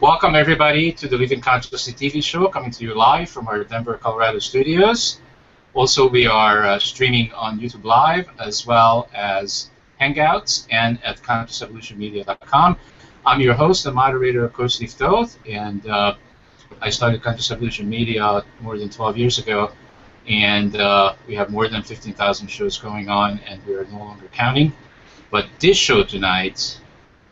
Welcome everybody to the Living Consciously TV show, coming to you live from our Denver, Colorado studios. Also, we are streaming on YouTube Live as well as Hangouts and at ConsciousEvolutionMedia.com. I'm your host and moderator, Coach Steve Toth, and I started Conscious Evolution Media more than 12 years ago, and we have more than 15,000 shows going on, and we are no longer counting. But this show tonight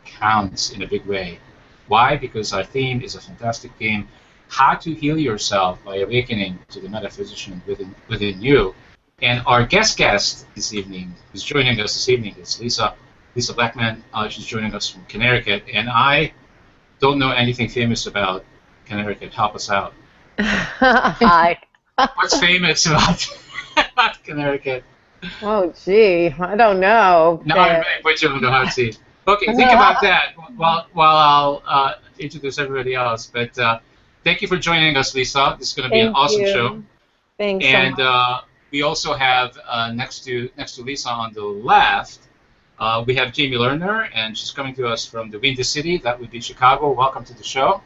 counts in a big way. Why? Because our theme is a fantastic theme, how to heal yourself by awakening to the metaphysician within you. And our guest this evening, who's joining us this evening, is Lisa Blackman. She's joining us from Connecticut, and I don't know anything famous about Connecticut. Help us out. Hi. What's famous about Connecticut? Oh, gee, I don't know. No, I'm going to put you on the hot seat. Okay, think about that while I'll introduce everybody else. But thank you for joining us, Lisa. This is going to be an awesome show. Thanks. And so much. We also have next to Lisa on the left, we have Jamie Lerner, and she's coming to us from the Windy City. That would be Chicago. Welcome to the show.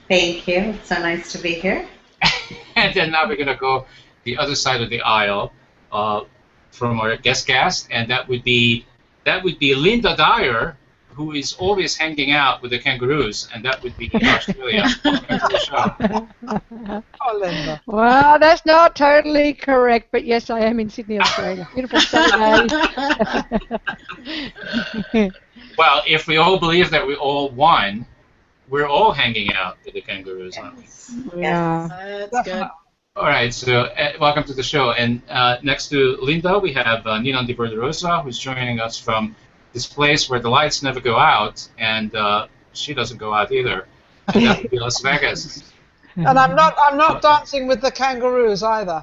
Thank you. It's so nice to be here. And then now we're going to go the other side of the aisle from our guest, and that would be Linda Dyer, who is always hanging out with the kangaroos, and that would be in Australia. Welcome to the show. Oh, Linda. Well, that's not totally correct, but yes, I am in Sydney, Australia. Beautiful sunny day. Well, if we all believe that we all won, we're all hanging out with the kangaroos, aren't we? Yeah. That's good. All right, so welcome to the show. And next to Linda, we have Nina Di Verderosa, who's joining us from this place where the lights never go out, and she doesn't go out either. And that would be Las Vegas. And I'm not dancing with the kangaroos either.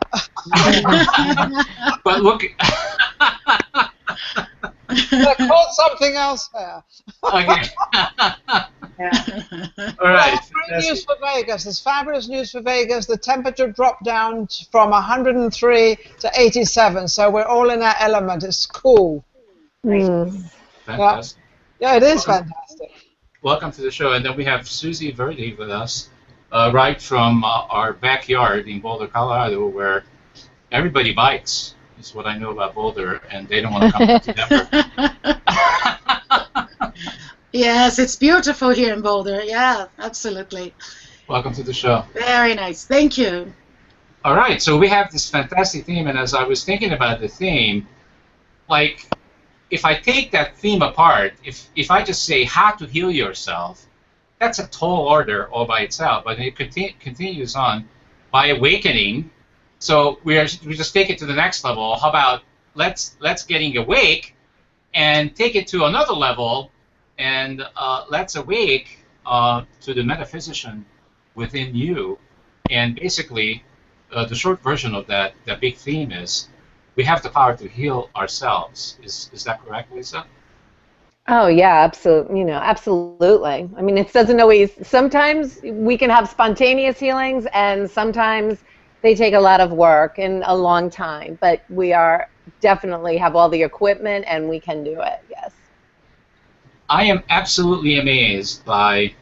But look, They're called something else there. okay. Yeah. All right. Great news for Vegas. There's fabulous news for Vegas. The temperature dropped down from 103 to 87, so we're all in our element. It's cool. Fantastic. Yeah, it is fantastic. Welcome to the show. And then we have Susie Verdi with us, right from our backyard in Boulder, Colorado, where everybody bikes, is what I know about Boulder, and they don't want to come back to Denver. Yes, it's beautiful here in Boulder. Yeah, absolutely. Welcome to the show. Very nice. Thank you. All right, so we have this fantastic theme, and as I was thinking about the theme, like, if I take that theme apart, if I just say how to heal yourself, that's a tall order all by itself, but it continues on by awakening. So we just take it to the next level. How about let's getting awake and take it to another level, and let's awake to the metaphysician within you. And basically, the short version of that big theme is we have the power to heal ourselves. Is that correct, Lisa? Oh yeah, absolutely. Absolutely. I mean, it doesn't always. Sometimes we can have spontaneous healings, and sometimes they take a lot of work and a long time. But we are definitely have all the equipment, and we can do it. Yes. I am absolutely amazed by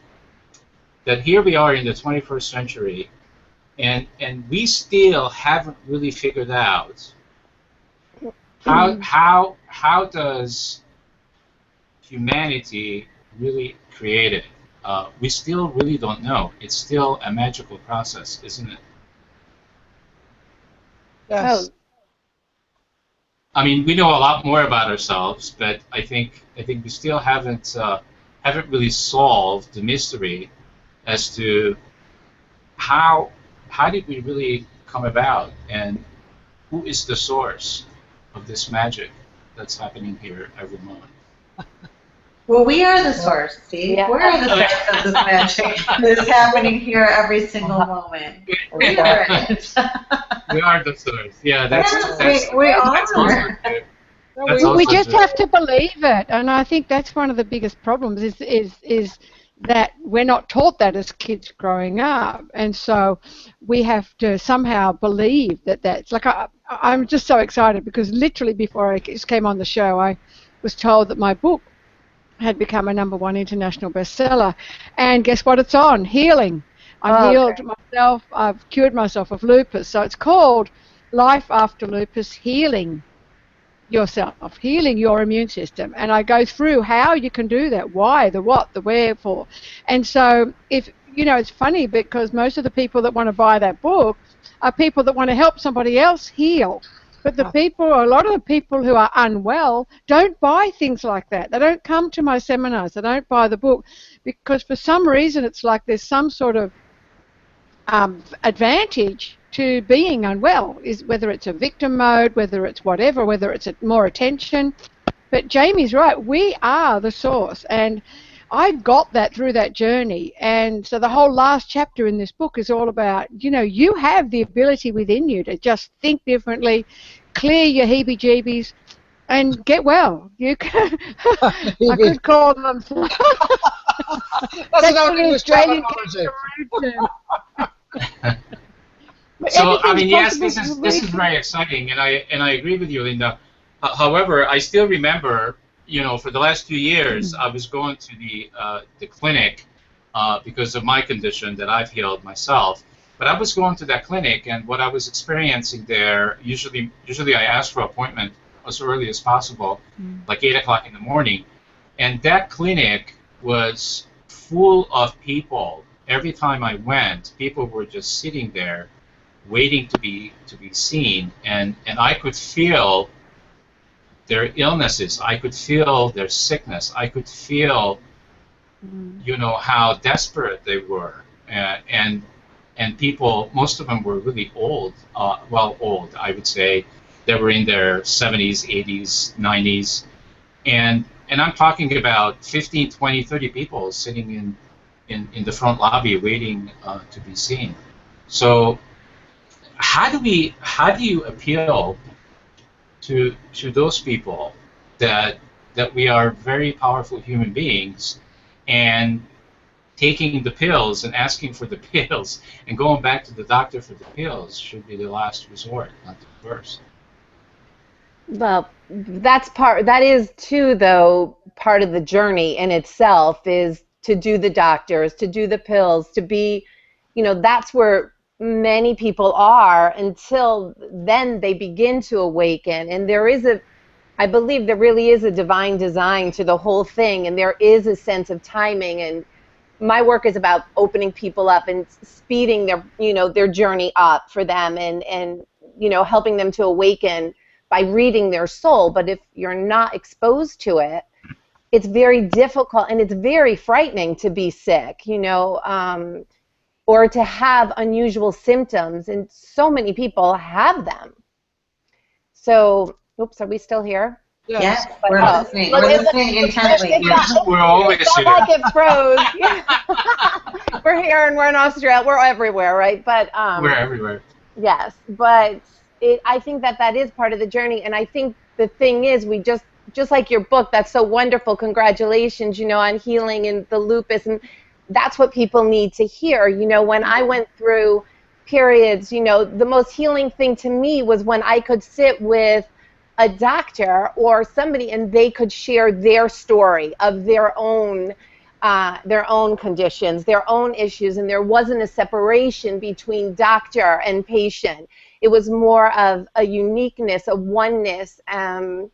that. Here we are in the 21st century, and we still haven't really figured out how does humanity really create it. We still really don't know. It's still a magical process, isn't it? Yes. Oh. I mean, we know a lot more about ourselves, but I think we still haven't really solved the mystery as to how did we really come about, and who is the source of this magic that's happening here every moment. Well, we are the source, Steve. Yeah. We're the source of this magic that's happening here every single moment. We are it. We are the source. Yeah, that's we are. That's awesome, too. That's We also just true. have to believe it, and I think that's one of the biggest problems is that we're not taught that as kids growing up, and so we have to somehow believe that that's like I'm just so excited because literally before I just came on the show, I was told that my book had become a #1 international bestseller. And guess what it's on? Healing. I've healed myself. I've cured myself of lupus. So it's called Life After Lupus, Healing Yourself, Healing Your Immune System. And I go through how you can do that, why, the what, the wherefore. And so if, you know, it's funny because most of the people that want to buy that book are people that want to help somebody else heal. But the people, a lot of the people who are unwell don't buy things like that. They don't come to my seminars. They don't buy the book because for some reason it's like there's some sort of advantage to being unwell, is whether it's a victim mode, whether it's whatever, whether it's more attention. But Jamie's right. We are the source. And I got that through that journey. And so the whole last chapter in this book is all about, you know, you have the ability within you to just think differently, clear your heebie-jeebies, and get well. You can, I could call them. That's an English Australian terminology. So I mean, yes, this is very exciting, and I agree with you, Linda. However, I still remember, you know, for the last 2 years, I was going to the clinic because of my condition that I've healed myself. But I was going to that clinic, and what I was experiencing there, usually I asked for an appointment as early as possible, like 8 o'clock in the morning, and that clinic was full of people. Every time I went, people were just sitting there, waiting to be seen, and I could feel their illnesses. I could feel their sickness. I could feel, you know, how desperate they were, and people, most of them were really old. Old, I would say. They were in their 70s, 80s, 90s, and I'm talking about 15, 20, 30 people sitting in the front lobby waiting to be seen. So how do you appeal to those people that we are very powerful human beings, and taking the pills and asking for the pills and going back to the doctor for the pills should be the last resort, not the first? Well, that is too, though, part of the journey in itself, is to do the doctors, to do the pills, to be, you know, that's where many people are until then they begin to awaken. And I believe there really is a divine design to the whole thing, and there is a sense of timing. And my work is about opening people up and speeding their journey up for them, and helping them to awaken by reading their soul. But if you're not exposed to it, it's very difficult, and it's very frightening to be sick, or to have unusual symptoms, and so many people have them. So, oops, are we still here? Yes, we're listening. We're listening intently. We're always here. It's not like it froze. We're here and we're in Australia. We're everywhere, right? But we're everywhere. Yes, but I think that is part of the journey, and I think the thing is, we just like your book, that's so wonderful. Congratulations, on healing and the lupus, and that's what people need to hear. When I went through periods, the most healing thing to me was when I could sit with a doctor or somebody and they could share their story of their own conditions, their own issues, and there wasn't a separation between doctor and patient. It was more of a uniqueness, a oneness, and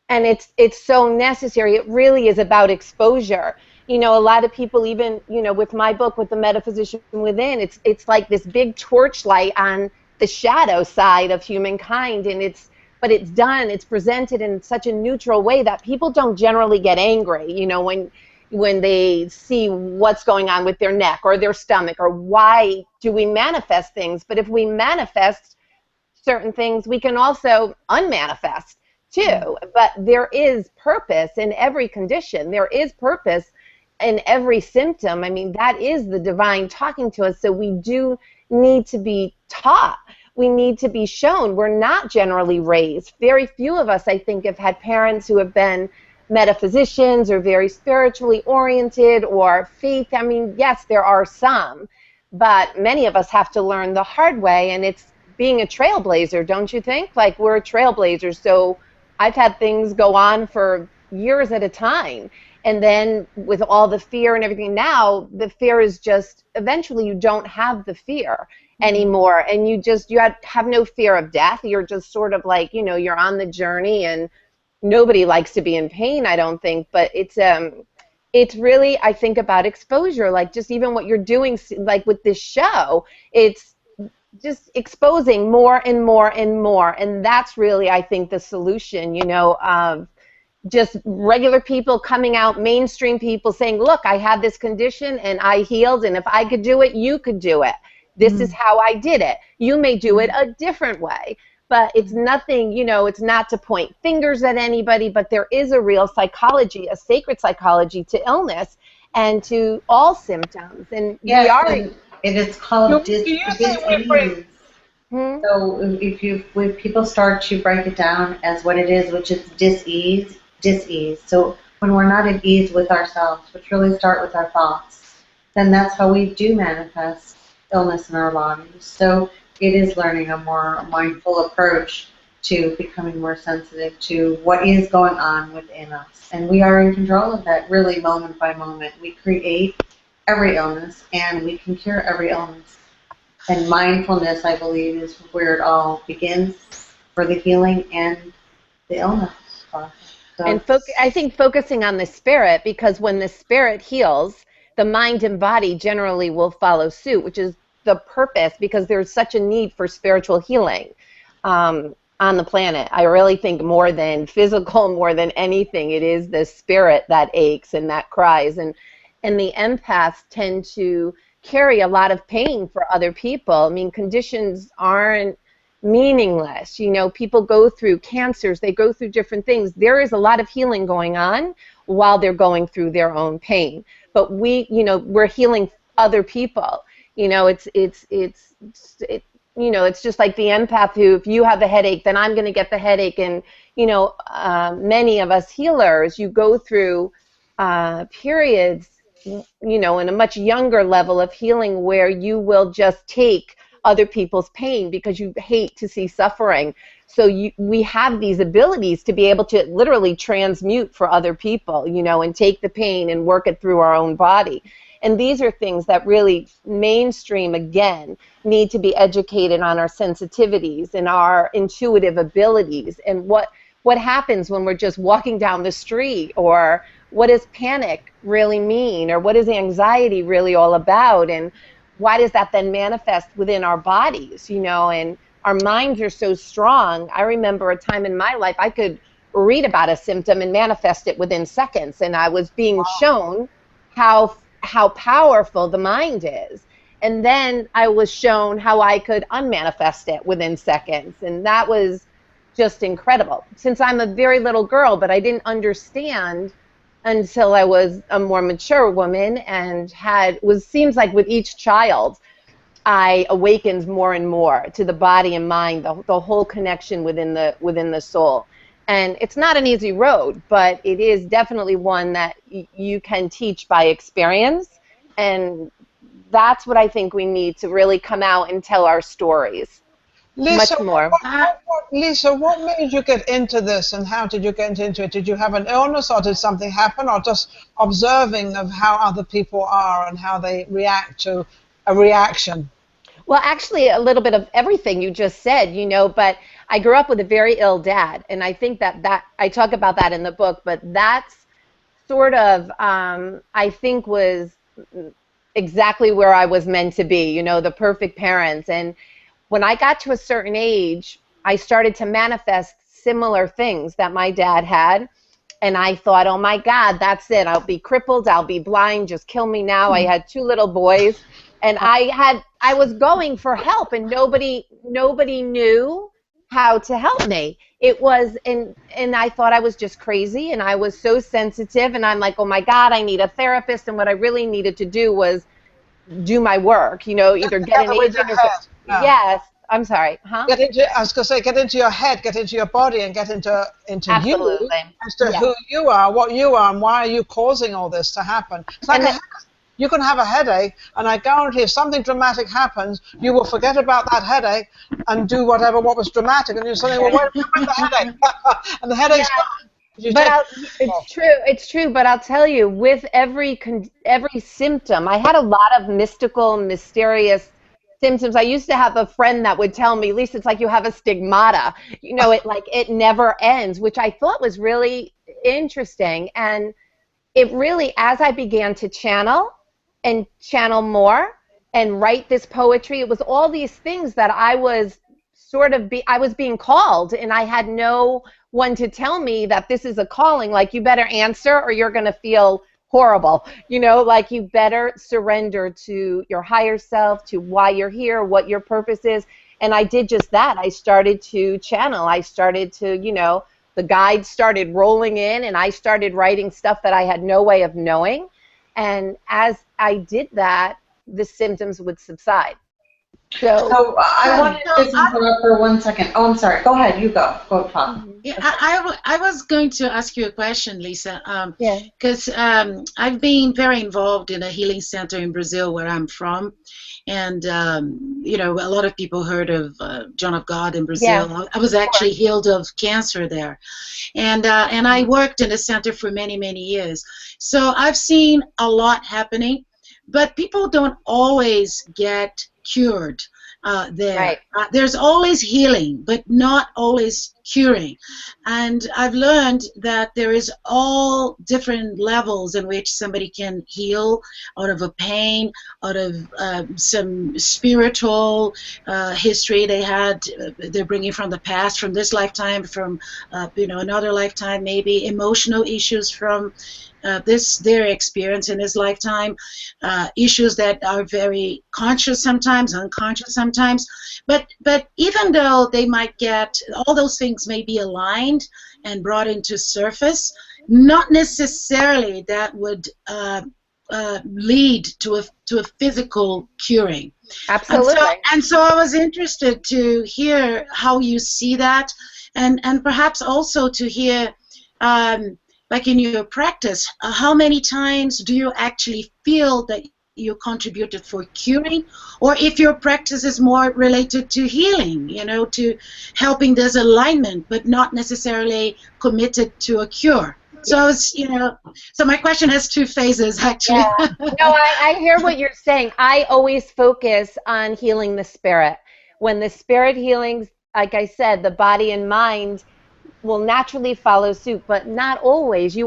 it's so necessary. It really is about exposure. A lot of people, even, with my book, with the Metaphysician Within, it's like this big torchlight on the shadow side of humankind, and but it's done, it's presented in such a neutral way that people don't generally get angry, when they see what's going on with their neck or their stomach, or why do we manifest things. But if we manifest certain things, we can also unmanifest too. But there is purpose in every condition. There is purpose in every symptom. I mean, that is the divine talking to us. So we do need to be taught. We need to be shown. We're not generally raised. Very few of us, I think, have had parents who have been metaphysicians or very spiritually oriented or faith. I mean, yes, there are some, but many of us have to learn the hard way, and it's being a trailblazer, don't you think? Like, we're trailblazers, so I've had things go on for years at a time, And then with all the fear and everything now, the fear is just, eventually you don't have the fear anymore. And you have no fear of death. You're just sort of like, you're on the journey, and nobody likes to be in pain, I don't think. But it's really, I think, about exposure, like just even what you're doing, like with this show, it's just exposing more and more and more. And that's really, I think, the solution, of just regular people coming out, mainstream people saying, look, I had this condition and I healed, and if I could do it, you could do it. This is how I did it. You may do it a different way. But it's nothing, it's not to point fingers at anybody, but there is a real psychology, a sacred psychology to illness and to all symptoms. And it is called dis-ease. So if people start to break it down as what it is, which is dis-ease. So when we're not at ease with ourselves, which really start with our thoughts, then that's how we do manifest illness in our bodies. So it is learning a more mindful approach to becoming more sensitive to what is going on within us. And we are in control of that, really, moment by moment. We create every illness, and we can cure every illness. And mindfulness, I believe, is where it all begins for the healing and the illness process. So, and I think focusing on the spirit, because when the spirit heals, the mind and body generally will follow suit, which is the purpose, because there's such a need for spiritual healing on the planet. I really think more than physical, more than anything, it is the spirit that aches and that cries. And the empaths tend to carry a lot of pain for other people. I mean, conditions aren't meaningless. People go through cancers, they go through different things. There is a lot of healing going on while they're going through their own pain. But we're healing other people. It's just like the empath who, if you have a headache, then I'm going to get the headache. And, many of us healers, you go through periods, in a much younger level of healing where you will just take other people's pain because you hate to see suffering. So we have these abilities to be able to literally transmute for other people, and take the pain and work it through our own body. And these are things that really mainstream, again, need to be educated on our sensitivities and our intuitive abilities, and what happens when we're just walking down the street, or what does panic really mean, or what is anxiety really all about, and why does that then manifest within our bodies, and our minds are so strong. I remember a time in my life I could read about a symptom and manifest it within seconds, and I was being shown how powerful the mind is. And then I was shown how I could unmanifest it within seconds, and that was just incredible. Since I'm a very little girl, but I didn't understand until I was a more mature woman, and seems like with each child, I awakened more and more to the body and mind, the whole connection within the soul. And it's not an easy road, but it is definitely one that you can teach by experience. And that's what I think we need to really come out and tell our stories. Lisa, much more. Lisa, what made you get into this, and how did you get into it? Did you have an illness, or did something happen, or just observing of how other people are and how they react to a reaction? Well, actually, a little bit of everything you just said, but I grew up with a very ill dad, and I think that I talk about that in the book, but that's sort of, I think, was exactly where I was meant to be, the perfect parents. And when I got to a certain age, I started to manifest similar things that my dad had, and I thought, oh my God, that's it. I'll be crippled, I'll be blind, just kill me now. I had 2 little boys, and I was going for help, and nobody knew how to help me. It was, and I thought I was just crazy, and I was so sensitive, and I'm like, oh my God, I need a therapist. And what I really needed to do was do my work, either get an agent or yes. I'm sorry, huh? I was going to say, get into your head, get into your body, and get into Absolutely. you as to who you are, what you are, and why are you causing all this to happen. It's like you can have a headache, and I guarantee if something dramatic happens, you will forget about that headache and do what was dramatic, and you're saying, well, wait a minute, the headache? And the headache's gone. But it's true. It's true. But I'll tell you, with every symptom, I had a lot of mystical, mysterious symptoms. I used to have a friend that would tell me, Lisa, it's like you have a stigmata. You know, it never ends, which I thought was really interesting. And it really, as I began to channel more and write this poetry, it was all these things that I was I was being called, and I had no one to tell me that this is a calling, like you better answer or you're going to feel horrible, you know, like you better surrender to your higher self, to why you're here, what your purpose is. And I did just that. I started to channel. I started to, you know, the guides started rolling in, and I started writing stuff that I had no way of knowing. And as I did that, the symptoms would subside. So I wanted to interrupt for 1 second. Oh, I'm sorry. Go ahead. You go. Go, Tom. Yeah, I was going to ask you a question, Lisa. Because I've been very involved in a healing center in Brazil, where I'm from, and you know, a lot of people heard of John of God in Brazil. Yeah. I was actually healed of cancer there, and I worked in a center for many years. So I've seen a lot happening, but people don't always get cured there. Right. There's always healing, but not always curing. And I've learned that there is all different levels in which somebody can heal out of a pain, out of some spiritual history they had, they're bringing from the past, from this lifetime, from you know, another lifetime, maybe emotional issues from their experience in this lifetime, issues that are very conscious sometimes, unconscious sometimes, but even though they might get, all those things may be aligned and brought into surface, not necessarily that would lead to a physical curing. Absolutely. And so I was interested to hear how you see that, and perhaps also to hear, like in your practice, how many times do you actually feel that you contributed for curing, or if your practice is more related to healing, you know, to helping this alignment, but not necessarily committed to a cure. So it's, you know, so my question has two phases, actually. Yeah. No, I hear what you're saying. I always focus on healing the spirit. When the spirit healings, like I said, the body and mind will naturally follow suit, but not always.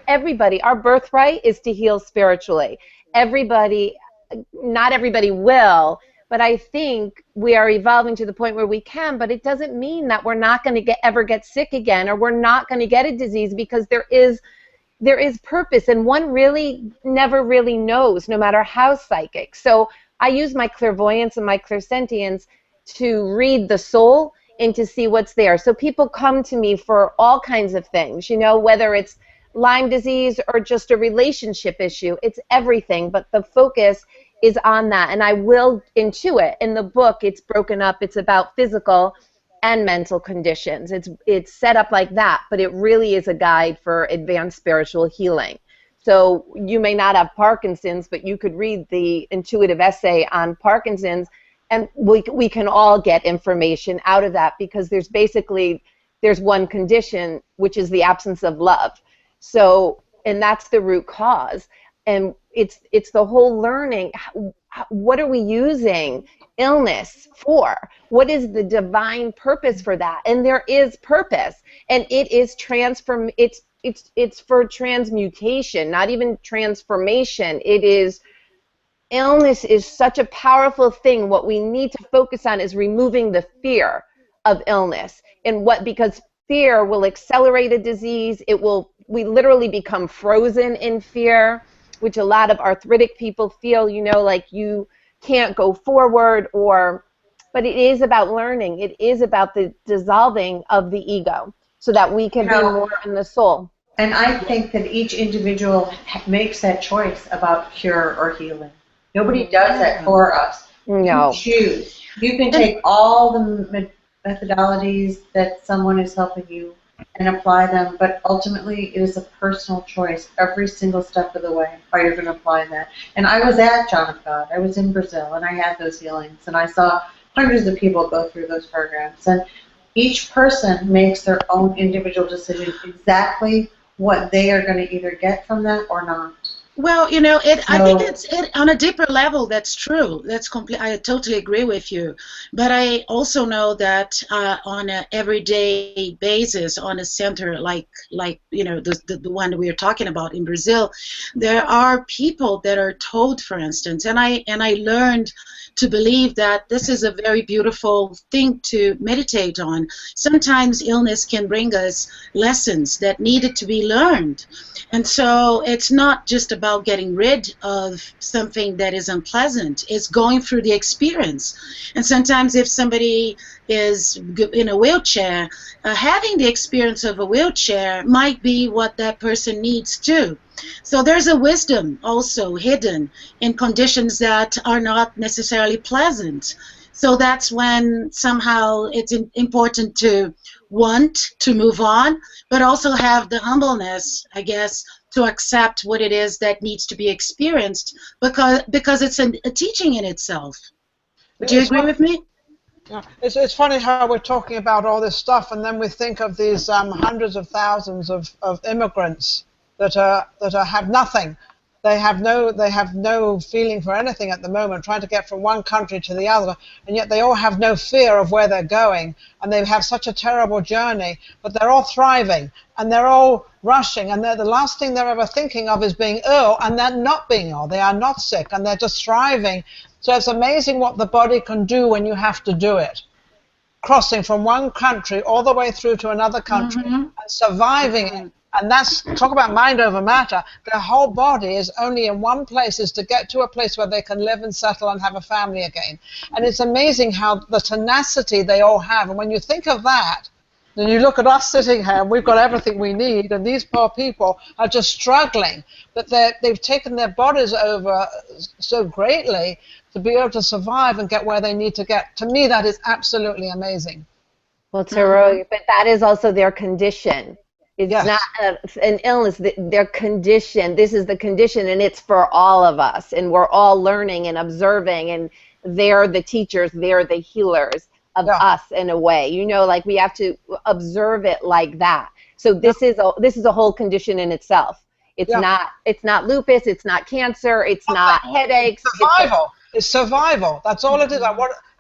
Everybody, our birthright is to heal spiritually. Not everybody will, but I think we are evolving to the point where we can, but it doesn't mean that we're not going to ever get sick again, or we're not going to get a disease, because there is purpose, and one really never really knows, no matter how psychic. So I use my clairvoyance and my clairsentience to read the soul and to see what's there. So people come to me for all kinds of things, you know, whether it's Lyme disease or just a relationship issue. It's everything, but the focus is on that. And I will intuit. In the book, it's broken up. It's about physical and mental conditions. It's set up like that, but it really is a guide for advanced spiritual healing. So you may not have Parkinson's, but you could read the intuitive essay on Parkinson's, and we can all get information out of that, because there's one condition, which is the absence of love. So, and that's the root cause. And it's the whole learning. What are we using illness for? What is the divine purpose for that? And there is purpose, and it is it's for transmutation, not even transformation. Illness is such a powerful thing. What we need to focus on is removing the fear of illness, because fear will accelerate a disease. We literally become frozen in fear, which a lot of arthritic people feel, you know, like you can't go forward, but it is about learning. It is about the dissolving of the ego, so that we can be more in the soul. And I think that each individual makes that choice about cure or healing. Nobody does that for us. No. You choose. You can take all the methodologies that someone is helping you and apply them, but ultimately it is a personal choice every single step of the way how you're going to apply that. And I was at John of God. I was in Brazil, and I had those healings, and I saw hundreds of people go through those programs. And each person makes their own individual decision exactly what they are going to either get from that or not. Well, you know, I think it's on a deeper level. That's true. That's complete. I totally agree with you. But I also know that on an everyday basis, on a center like you know the one that we are talking about in Brazil, there are people that are told, for instance, and I learned to believe that this is a very beautiful thing to meditate on. Sometimes illness can bring us lessons that needed to be learned. And so it's not just about getting rid of something that is unpleasant. It's going through the experience. And sometimes if somebody is in a wheelchair, having the experience of a wheelchair might be what that person needs too. So there's a wisdom also hidden in conditions that are not necessarily pleasant. So that's when somehow it's important to want to move on, but also have the humbleness, I guess, to accept what it is that needs to be experienced, because it's a teaching in itself. Do you agree with me? Yeah. It's funny how we're talking about all this stuff, and then we think of these hundreds of thousands of immigrants that have nothing. They have no feeling for anything at the moment, trying to get from one country to the other, and yet they all have no fear of where they're going, and they have such a terrible journey, but they're all thriving, and they're all rushing, and the last thing they're ever thinking of is being ill, and they're not being ill. They are not sick, and they're just thriving. So it's amazing what the body can do when you have to do it. Crossing from one country all the way through to another country and surviving it. And that's, talk about mind over matter, their whole body is only in one place, is to get to a place where they can live and settle and have a family again. And it's amazing how the tenacity they all have. And when you think of that, then you look at us sitting here, and we've got everything we need, and these poor people are just struggling. But they've taken their bodies over so greatly to be able to survive and get where they need to get. To me, that is absolutely amazing. Well, Taro, but that is also their condition. It's not an illness, their condition. This is the condition, and it's for all of us. And we're all learning and observing, and they're the teachers, they're the healers of us in a way. You know, like we have to observe it like that. So this is a whole condition in itself. It's not lupus, it's not cancer, it's not headaches. Survival. It's survival. That's all it is.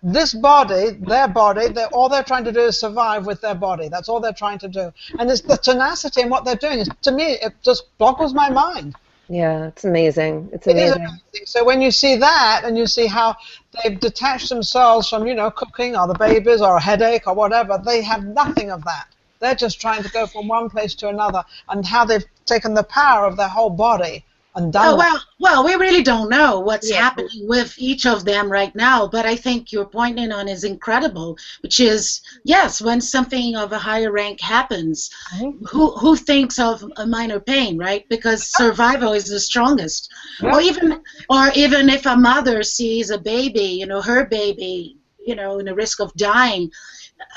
This body, their body, all they're trying to do is survive with their body. That's all they're trying to do. And it's the tenacity in what they're doing. To me, it just boggles my mind. Yeah, it's amazing. It's amazing. It is amazing. So when you see that, and you see how they've detached themselves from, you know, cooking or the babies or a headache or whatever, they have nothing of that. They're just trying to go from one place to another, and how they've taken the power of their whole body. Well, we really don't know what's happening with each of them right now, but I think you're pointing on is incredible, which is, yes, when something of a higher rank happens, who thinks of a minor pain, right? Because survival is the strongest. Or even if a mother sees a baby, you know, her baby, you know, in a risk of dying,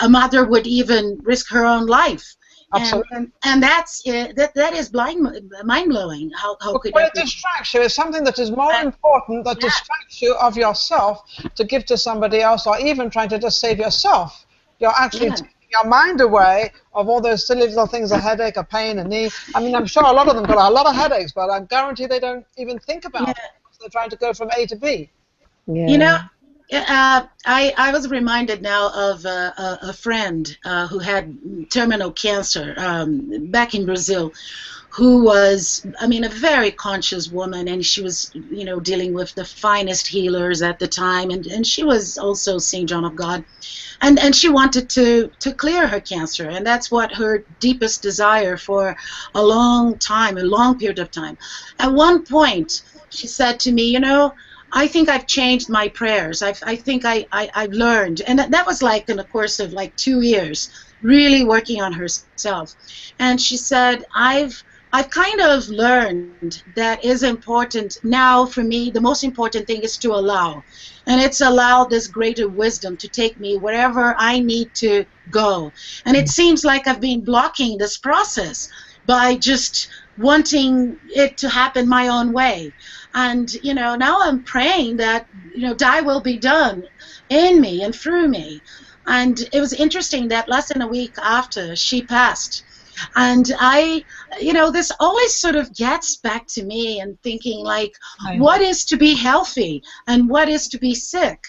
a mother would even risk her own life. And that's that is mind-blowing. How could it distracts you? It's something that is more important, that distracts you of yourself to give to somebody else, or even trying to just save yourself. You're actually taking your mind away of all those silly little things, a headache, a pain, a knee. I mean, I'm sure a lot of them got a lot of headaches, but I guarantee they don't even think about it because they're trying to go from A to B. Yeah. You know, I was reminded now of a friend who had terminal cancer back in Brazil, who was, I mean, a very conscious woman, and she was, you know, dealing with the finest healers at the time, and she was also St. John of God, and she wanted to clear her cancer, and that's what her deepest desire for a long time, a long period of time. At one point, she said to me, you know, I think I've changed my prayers. I think I've learned. And that was like in the course of like 2 years, really working on herself. And she said, I've kind of learned that is important now for me. The most important thing is to allow. And it's allow this greater wisdom to take me wherever I need to go. And it seems like I've been blocking this process by just wanting it to happen my own way. And, you know, now I'm praying that, you know, thy will be done in me and through me. And it was interesting that less than a week after she passed, and this always sort of gets back to me and thinking, like, what is to be healthy and what is to be sick?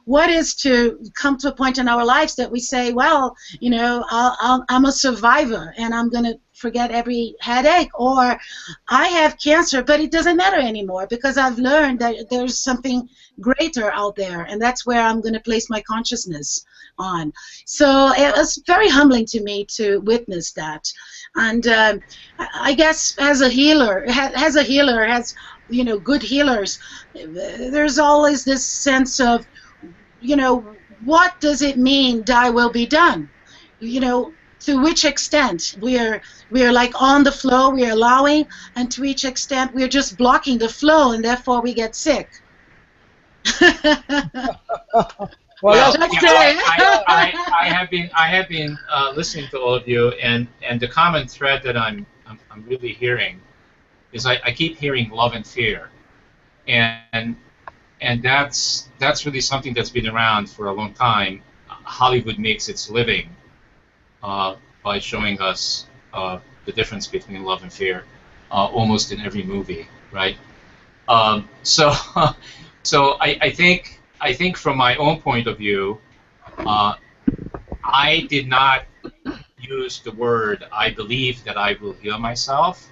What is to come to a point in our lives that we say, well, I'm a survivor and I'm going to forget every headache, or I have cancer, but it doesn't matter anymore because I've learned that there's something greater out there, and that's where I'm going to place my consciousness on. So it was very humbling to me to witness that. And I guess as a healer, good healers, there's always this sense of, what does it mean, thy will be done? To which extent we are like on the flow, we are allowing, and to which extent we are just blocking the flow, and therefore we get sick. Well, I have been listening to all of you, and the common thread that I'm really hearing is I keep hearing love and fear, and that's really something that's been around for a long time. Hollywood makes its living by showing us the difference between love and fear almost in every movie, right? So I think from my own point of view, I did not use the word I believe that I will heal myself.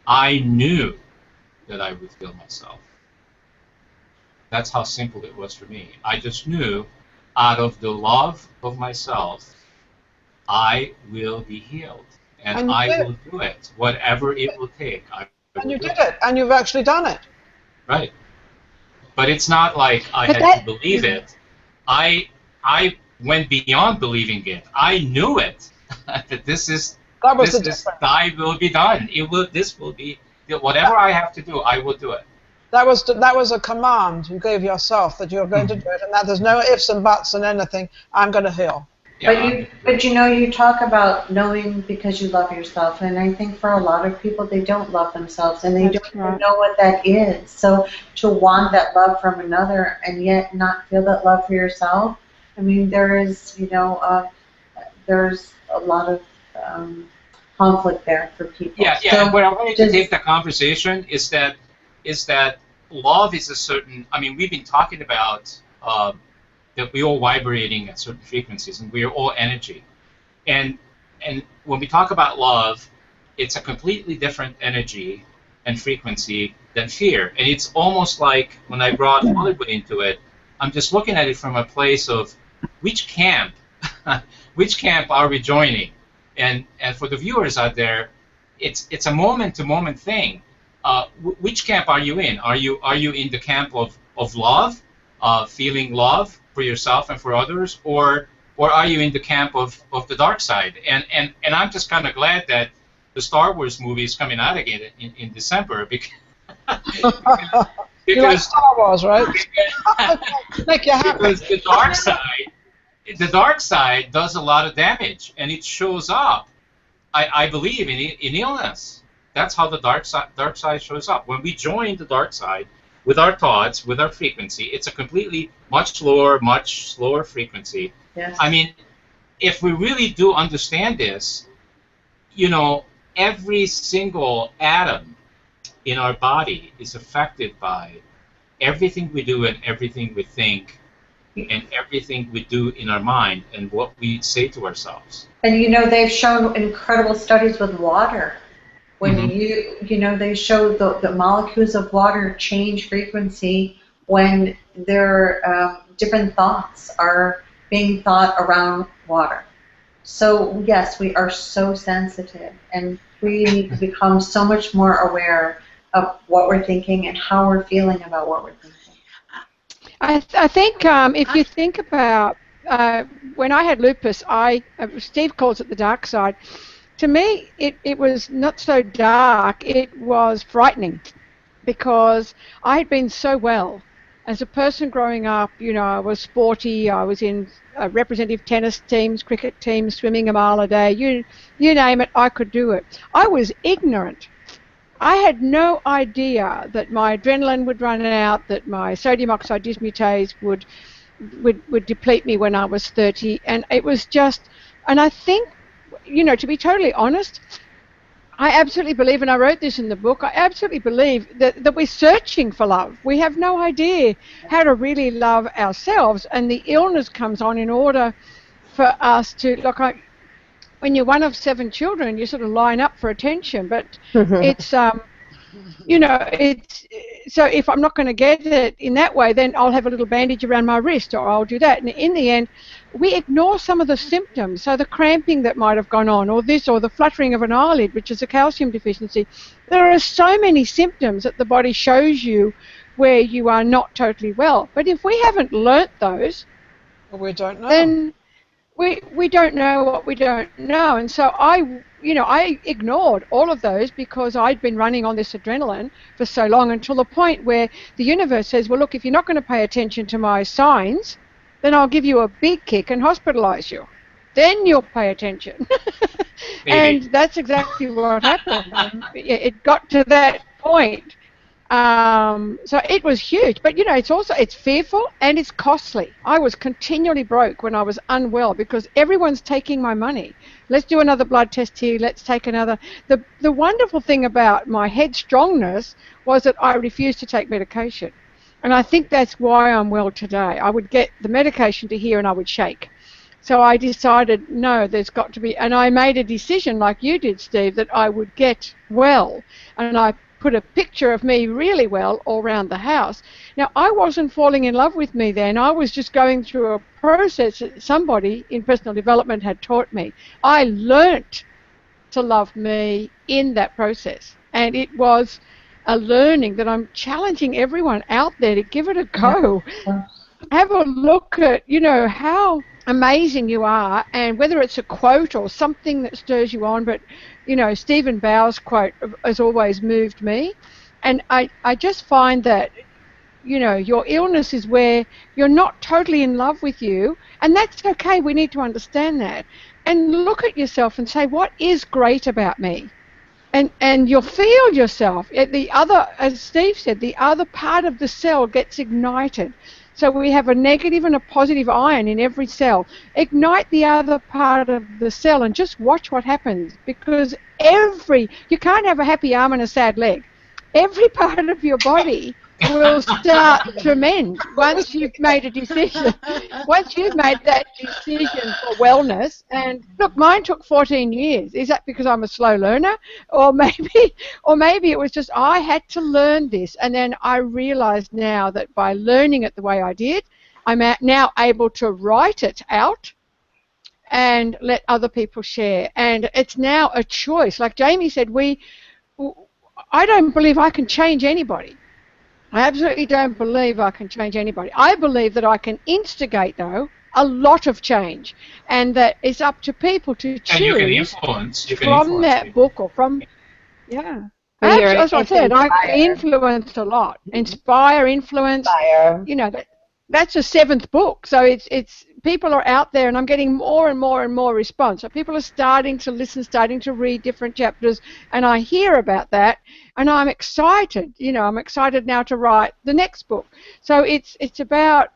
I knew that I would heal myself. That's how simple it was for me. I just knew, out of the love of myself, I will be healed, and I will do it, whatever it will take. And you did it, and you've actually done it. Right. But it's not like I had to believe it. I went beyond believing it. I knew it. That this is thy will be done. This will be whatever I have to do, I will do it. That was a command you gave yourself that you're going to do it, and that there's no ifs and buts and anything. I'm going to heal. Yeah. But you talk about knowing because you love yourself, and I think for a lot of people they don't love themselves and they don't even know what that is. So to want that love from another and yet not feel that love for yourself, I mean, there's a lot of conflict there for people. Yeah. So where I wanted to take the conversation is that love is a certain. I mean, we've been talking about. That we're all vibrating at certain frequencies, and we're all energy. And when we talk about love, it's a completely different energy and frequency than fear. And it's almost like when I brought Hollywood into it, I'm just looking at it from a place of which camp are we joining? And for the viewers out there, it's a moment-to-moment thing. Which camp are you in? Are you in the camp of love, feeling love for yourself and for others, or are you in the camp of the dark side? And I'm just kind of glad that the Star Wars movie is coming out again in December because you like Star Wars, right? Make you happy. Because the dark side does a lot of damage, and it shows up, I believe, in illness. That's how the dark side shows up. When we join the dark side with our thoughts, with our frequency, it's a completely much slower frequency. Yes. I mean, if we really do understand this, every single atom in our body is affected by everything we do and everything we think and everything we do in our mind and what we say to ourselves. And they've shown incredible studies with water. When they show the molecules of water change frequency when their different thoughts are being thought around water. So yes, we are so sensitive, and we need to become so much more aware of what we're thinking and how we're feeling about what we're thinking. I think if you think about when I had lupus, Steve calls it the dark side. To me, it was not so dark, it was frightening, because I had been so well. As a person growing up, I was sporty, I was in representative tennis teams, cricket teams, swimming a mile a day, you name it, I could do it. I was ignorant. I had no idea that my adrenaline would run out, that my sodium oxide dismutase would would deplete me when I was 30, and it was just, and I think, you know, to be totally honest, I absolutely believe, and I wrote this in the book, I absolutely believe that we're searching for love. We have no idea how to really love ourselves, and the illness comes on in order for us to, look, when you're one of 7 children, you sort of line up for attention, but it's, you know, it's, so if I'm not going to get it in that way, then I'll have a little bandage around my wrist, or I'll do that. And in the end, we ignore some of the symptoms. So the cramping that might have gone on, or this, or the fluttering of an eyelid, which is a calcium deficiency. There are so many symptoms that the body shows you where you are not totally well. But if we haven't learnt those, well, we don't know. Then we don't know what we don't know. And so I ignored all of those because I'd been running on this adrenaline for so long, until the point where the universe says, well, look, if you're not going to pay attention to my signs, then I'll give you a big kick and hospitalize you. Then you'll pay attention. And that's exactly what happened. It got to that point. So it was huge, but you know, it's fearful and it's costly. I was continually broke when I was unwell because everyone's taking my money. Let's do another blood test here. Let's take another. The wonderful thing about my headstrongness was that I refused to take medication. And I think that's why I'm well today. I would get the medication to here and I would shake. So I decided, no, there's got to be, and I made a decision like you did, Steve, that I would get well. And I put a picture of me really well all around the house. Now, I wasn't falling in love with me then. I was just going through a process that somebody in personal development had taught me. I learnt to love me in that process. And it was a learning that I'm challenging everyone out there to give it a go. Have a look at, you know, how amazing you are, and whether it's a quote or something that stirs you on. But you know, Stephen Bauer's quote has always moved me, and I just find that, you know, your illness is where you're not totally in love with you, and that's okay. We need to understand that and look at yourself and say, what is great about me? And you'll feel yourself. The other, as Steve said, the other part of the cell gets ignited. So we have a negative and a positive ion in every cell. Ignite the other part of the cell and just watch what happens, because you can't have a happy arm and a sad leg. Every part of your body will start to mend once you've made a decision. Once you've made that decision for wellness, and look, mine took 14 years. Is that because I'm a slow learner? Or maybe it was just I had to learn this, and then I realized now that by learning it the way I did, I'm now able to write it out and let other people share. And it's now a choice. Like Jamie said, I don't believe I can change anybody. I absolutely don't believe I can change anybody. I believe that I can instigate, though, a lot of change, and that it's up to people to choose. And you can influence. From that people. book or from, yeah. As I said, I can influence a lot. Inspire, influence. You know, that's a 7th book. So it's people are out there, and I'm getting more and more and more response. So people are starting to listen, starting to read different chapters, and I hear about that, and I'm excited. You know, I'm excited now to write the next book. So it's about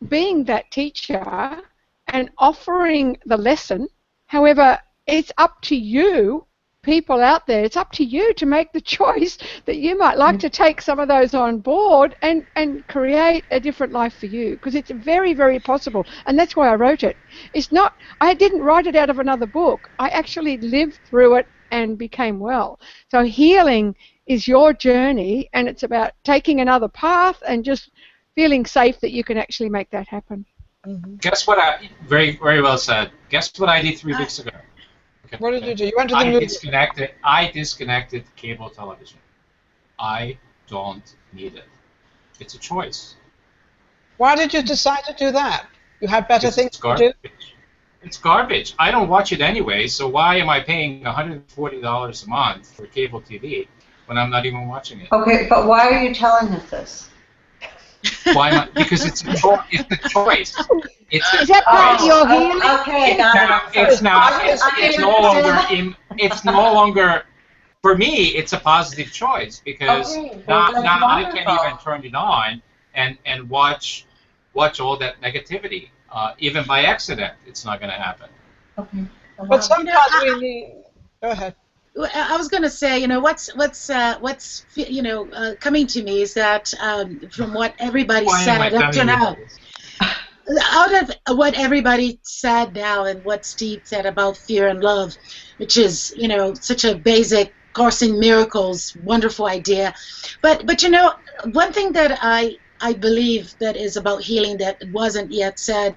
being that teacher and offering the lesson. However, it's up to you, people out there, it's up to you to make the choice that you might like to take some of those on board and create a different life for you, because it's very, very possible. And that's why I wrote it. It's not, I didn't write it out of another book. I actually lived through it and became well. So healing is your journey, and it's about taking another path and just feeling safe that you can actually make that happen. Guess what very, very well said. Guess what I did 3 weeks ago? Okay. What did you do? You went to the movie. I disconnected cable television. I don't need it. It's a choice. Why did you decide to do that? You had better things to do? It's garbage. I don't watch it anyway, so why am I paying $140 a month for cable TV when I'm not even watching it? Okay, but why are you telling us this? Why not? Because it's a choice. Is that part of your healing? Okay, it's no longer. For me, it's a positive choice because now I can't even turn it on and watch watch all that negativity. Even by accident, it's not going to happen. Okay. But sometimes we need. Go ahead. I was going to say, you know, what's coming to me is that from what everybody said up to now, out of what everybody said now and what Steve said about fear and love, which is, you know, such a basic Course in Miracles, wonderful idea. But you know, one thing that I believe that is about healing that wasn't yet said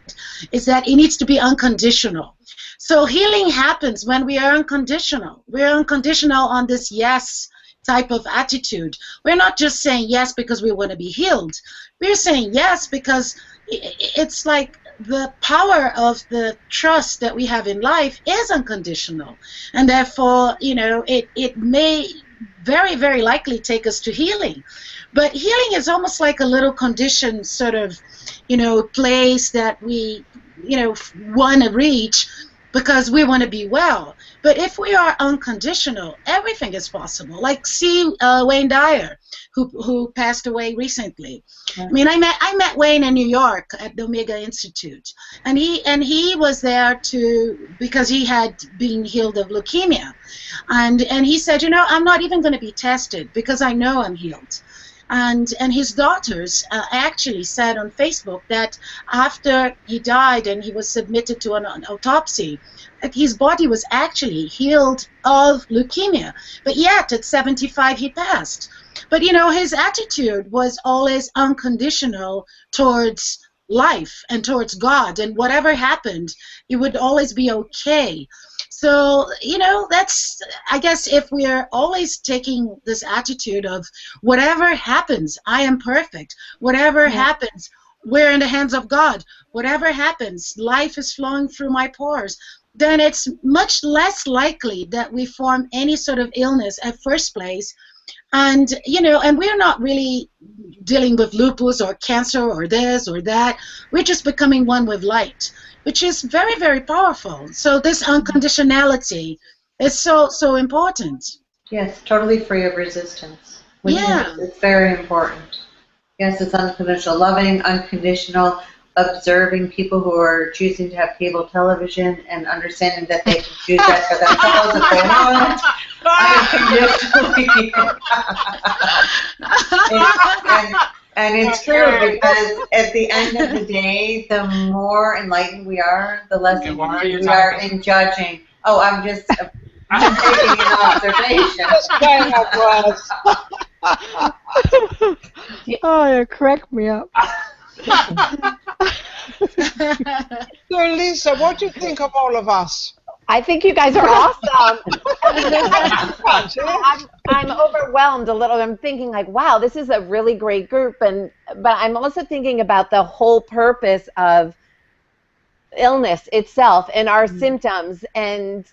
is that it needs to be unconditional. So healing happens when we are unconditional. We're unconditional on this yes type of attitude. We're not just saying yes because we want to be healed. We're saying yes because it's like the power of the trust that we have in life is unconditional. And therefore, you know, it may very, very likely take us to healing. But healing is almost like a little conditioned sort of, you know, place that we, you know, want to reach because we want to be well. But if we are unconditional, everything is possible. Like see Wayne Dyer, who passed away recently. Yeah. I mean, I met Wayne in New York at the Omega Institute, and he was there because he had been healed of leukemia, and he said, you know, I'm not even going to be tested because I know I'm healed. And his daughters actually said on Facebook that after he died and he was submitted to an autopsy, his body was actually healed of leukemia. But yet, at 75, he passed. But, you know, his attitude was always unconditional towards life and towards God. And whatever happened, it would always be okay. So, you know, that's, I guess, if we're always taking this attitude of whatever happens, I am perfect. Whatever happens, we're in the hands of God. Whatever happens, life is flowing through my pores. Then it's much less likely that we form any sort of illness at first place. And, you know, and we're not really dealing with lupus or cancer or this or that. We're just becoming one with light, which is very, very powerful. So this unconditionality is so important. Yes, totally free of resistance. Yeah. It's very important. Yes, it's unconditional. Loving, unconditional, observing people who are choosing to have cable television and understanding that they can choose that for themselves if they want. Unconditionally. And it's true because at the end of the day, the more enlightened we are, the less we are in judging. Oh, I'm just taking an observation. Just playing up words. Oh, you cracked me up. So, Lisa, what do you think of all of us? I think you guys are awesome. I'm overwhelmed a little. I'm thinking like, wow, this is a really great group, but I'm also thinking about the whole purpose of illness itself and our symptoms. And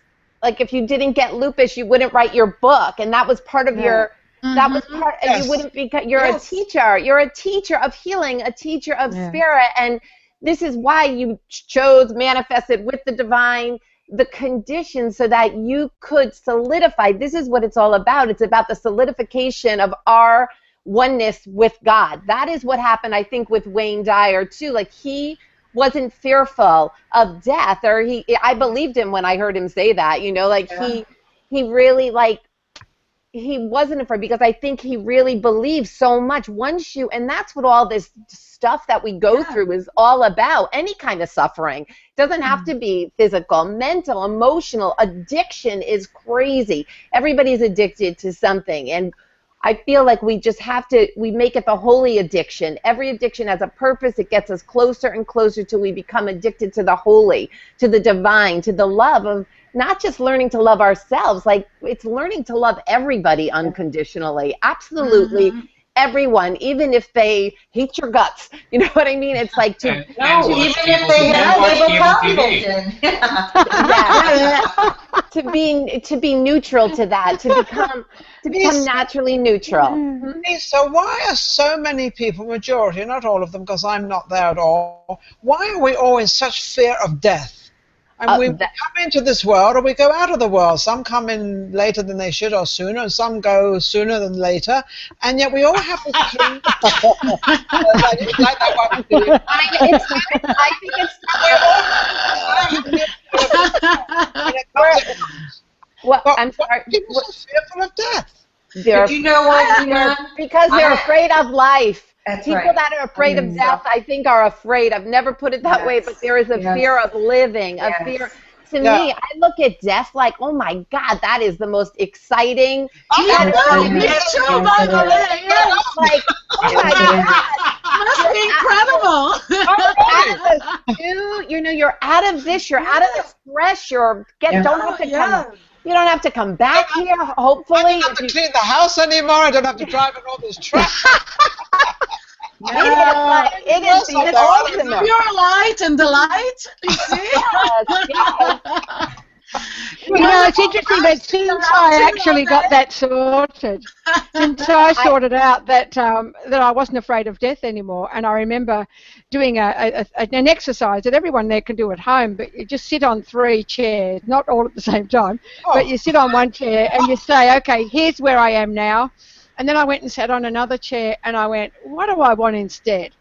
like, if you didn't get lupus, you wouldn't write your book, and that was part of your. That was part. Yes. You wouldn't be. You're a teacher. You're a teacher of healing, a teacher of spirit, and this is why you chose manifested with the divine. The conditions so that you could solidify. This is what it's all about. It's about the solidification of our oneness with God. That is what happened, I think, with Wayne Dyer too. Like, he wasn't fearful of death, or I believed him when I heard him say that, you know, like he really, like, he wasn't afraid, because I think he really believes so much. Once you, and that's what all this stuff that we go through is all about. Any kind of suffering. It doesn't have to be physical, mental, emotional. Addiction is crazy. Everybody's addicted to something, and I feel like we just have to, we make it the holy addiction. Every addiction has a purpose. It gets us closer and closer till we become addicted to the holy, to the divine, to the love of not just learning to love ourselves, like it's learning to love everybody unconditionally, absolutely everyone, even if they hate your guts. You know what I mean? It's like to even if they have cable television. to be neutral to that, to become naturally neutral. So why are so many people, majority, not all of them, because I'm not there at all, why are we all in such fear of death? And we come into this world or we go out of the world. Some come in later than they should or sooner, and some go sooner than later. And yet we all have this dream. Like that one. I think it's well, I'm sorry. People are so fearful of death. You know what? Because they're afraid of life. People right. that are afraid of death, I think, are afraid. I've never put it that way, but there is a fear of living, a fear. To me, I look at death like, oh my God, that is the most exciting. Me too, by the way. Like, oh my God. Must be incredible. You're out of this, you're out of the stress, don't have to come. You don't have to come back here, hopefully. I don't have to clean the house anymore. I don't have to drive in all this traffic. It is the ultimate. Pure light and delight. You see? It's interesting that since I actually got that sorted, since I sorted out that I wasn't afraid of death anymore, and I remember doing an exercise that everyone there can do at home, but you just sit on 3 chairs, not all at the same time, but you sit on one chair and you say, okay, here's where I am now. And then I went and sat on another chair and I went, what do I want instead?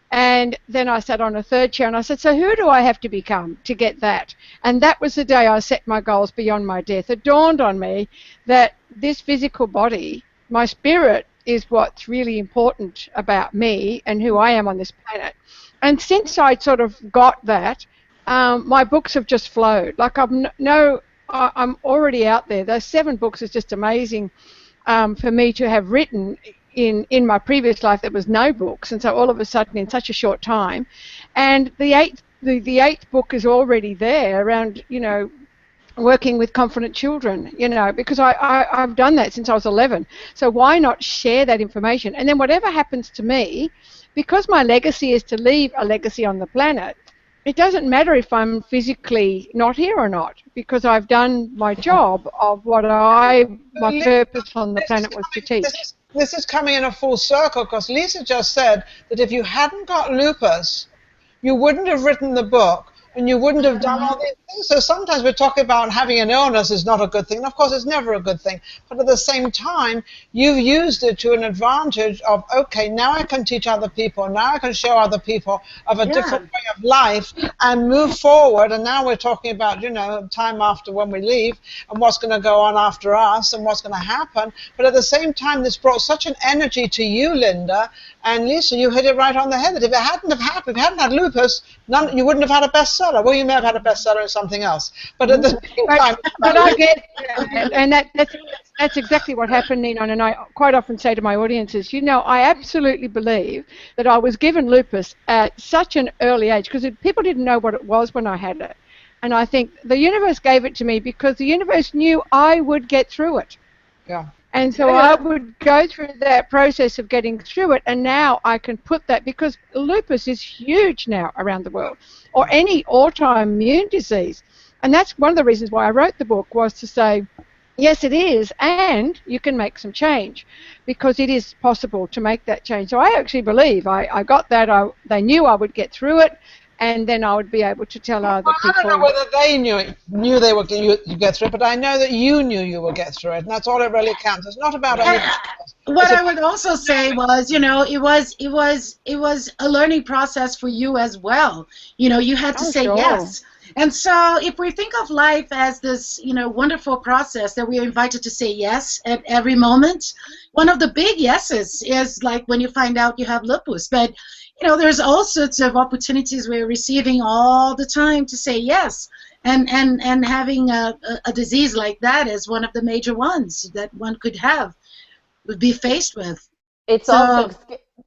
And then I sat on a 3rd chair and I said, so who do I have to become to get that? And that was the day I set my goals beyond my death. It dawned on me that this physical body, my spirit, is what's really important about me and who I am on this planet. And since I sort of got that, my books have just flowed. Like I'm already out there. Those 7 books is just amazing for me to have written. In my previous life, there was no books, and so all of a sudden, in such a short time, and the eighth book is already there around, working with confident children, because I've done that since I was 11. So why not share that information? And then whatever happens to me, because my legacy is to leave a legacy on the planet, it doesn't matter if I'm physically not here or not, because I've done my job of what my purpose on the planet was to teach. This is coming in a full circle, because Lisa just said that if you hadn't got lupus, you wouldn't have written the book and you wouldn't have done all these things. So sometimes we're talking about having an illness is not a good thing. And of course, it's never a good thing. But at the same time, you've used it to an advantage of, okay, now I can teach other people. Now I can show other people of a different way of life and move forward. And now we're talking about, time after when we leave and what's going to go on after us and what's going to happen. But at the same time, this brought such an energy to you, Linda. And Lisa, you hit it right on the head. That if it hadn't have happened, if you hadn't had lupus, you wouldn't have had a bestseller. Well, you may have had a bestseller in something else, but at the same time. But I get, and that's exactly what happened, Nina. And I quite often say to my audiences, I absolutely believe that I was given lupus at such an early age because people didn't know what it was when I had it, and I think the universe gave it to me because the universe knew I would get through it. Yeah. And so I would go through that process of getting through it, and now I can put that, because lupus is huge now around the world, or any autoimmune disease. And that's one of the reasons why I wrote the book, was to say, yes, it is, and you can make some change, because it is possible to make that change. So I actually believe I got that. They knew I would get through it, and then I would be able to tell other people. I don't know whether they knew they would get through it, but I know that you knew you would get through it, and that's all that really counts. It's not about anything else. What I would also say was, it was a learning process for you as well. You had to say yes. And so if we think of life as this, wonderful process that we are invited to say yes at every moment, one of the big yeses is like when you find out you have lupus. But there's all sorts of opportunities we're receiving all the time to say yes, and having a disease like that is one of the major ones that one could be faced with. It's also,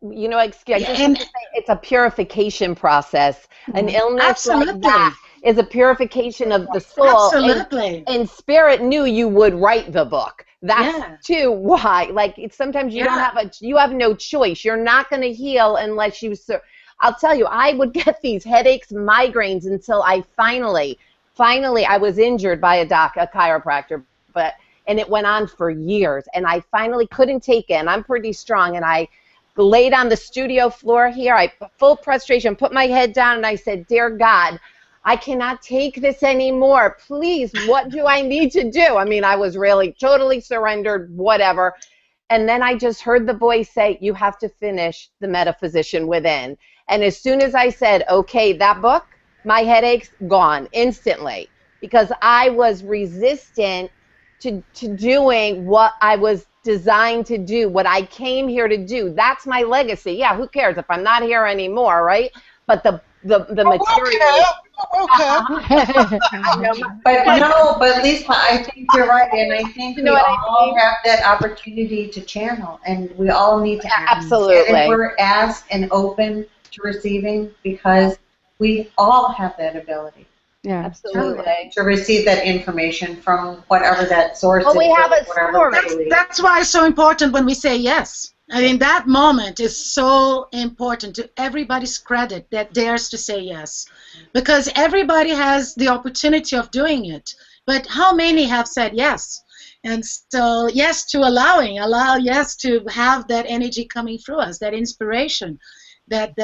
it's a purification process. An illness like that is a purification of the soul. Absolutely. And Spirit knew you would write the book. That's too why. Like, sometimes you you have no choice. You're not going to heal unless you. I'll tell you, I would get these headaches, migraines, until I finally, I was injured by a chiropractor, and it went on for years, and I finally couldn't take it. And I'm pretty strong, and I laid on the studio floor here. I full prostration, put my head down, and I said, "Dear God, I cannot take this anymore. Please, what do I need to do? I mean, I was really totally surrendered, whatever. And then I just heard the voice say, you have to finish The Metaphysician Within. And as soon as I said, okay, that book, my headaches gone instantly, because I was resistant to doing what I was designed to do, what I came here to do. That's my legacy. Yeah, who cares if I'm not here anymore, right? But the material. But Lisa, I think you're right, and I think we all have that opportunity to channel, and we all need to ask. Absolutely. And we're asked and open to receiving, because we all have that ability. Yeah, absolutely. To receive that information from whatever that source is. We have a story. That's why it's so important when we say yes. I mean, that moment is so important to everybody's credit that dares to say yes. Because everybody has the opportunity of doing it. But how many have said yes? And so, yes to allow yes to have that energy coming through us, that inspiration, that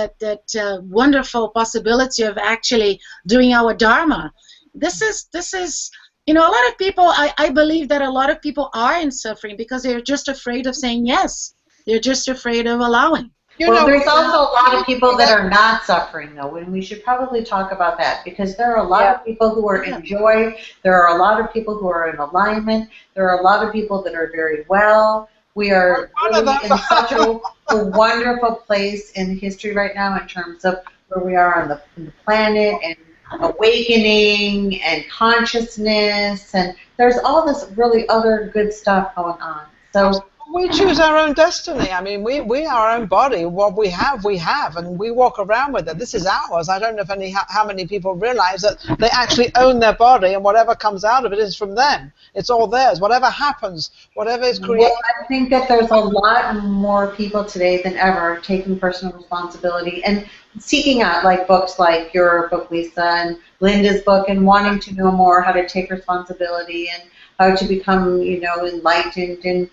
wonderful possibility of actually doing our dharma. This is, you know, a lot of people, I believe that a lot of people are in suffering because they're just afraid of saying yes. They're just afraid of allowing. Well, there's also a lot of people that are not suffering, though, and we should probably talk about that, because there are a lot of people who are in joy. There are a lot of people who are in alignment. There are a lot of people that are very well. We are really in such a wonderful place in history right now in terms of where we are on the planet, and awakening and consciousness, and there's all this really other good stuff going on. So we choose our own destiny. I mean, we are our own body. What we have, and we walk around with it. This is ours. I don't know how many people realize that they actually own their body, and whatever comes out of it is from them. It's all theirs. Whatever happens, whatever is created. Well, I think that there's a lot more people today than ever taking personal responsibility and seeking out books like your book, Lisa, and Linda's book, and wanting to know more how to take responsibility and how to become, enlightened and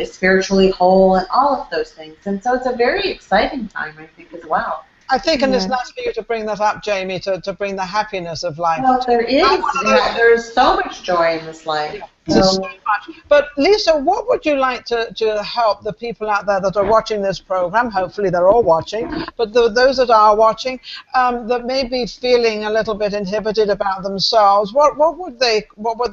spiritually whole, and all of those things. And so it's a very exciting time, I think, as well. I think, and it's nice for you to bring that up, Jamie, to bring the happiness of life. Well, there is. There's so much joy in this life. Yeah. So much. But Lisa, what would you like to help the people out there that are watching this program? Hopefully they're all watching, but those that are watching that may be feeling a little bit inhibited about themselves, what would they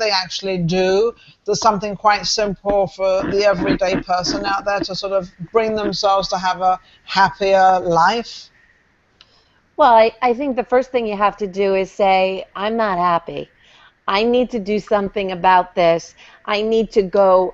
actually do? There's something quite simple for the everyday person out there to sort of bring themselves to have a happier life. Well, I think the first thing you have to do is say, I'm not happy. I need to do something about this. I need to go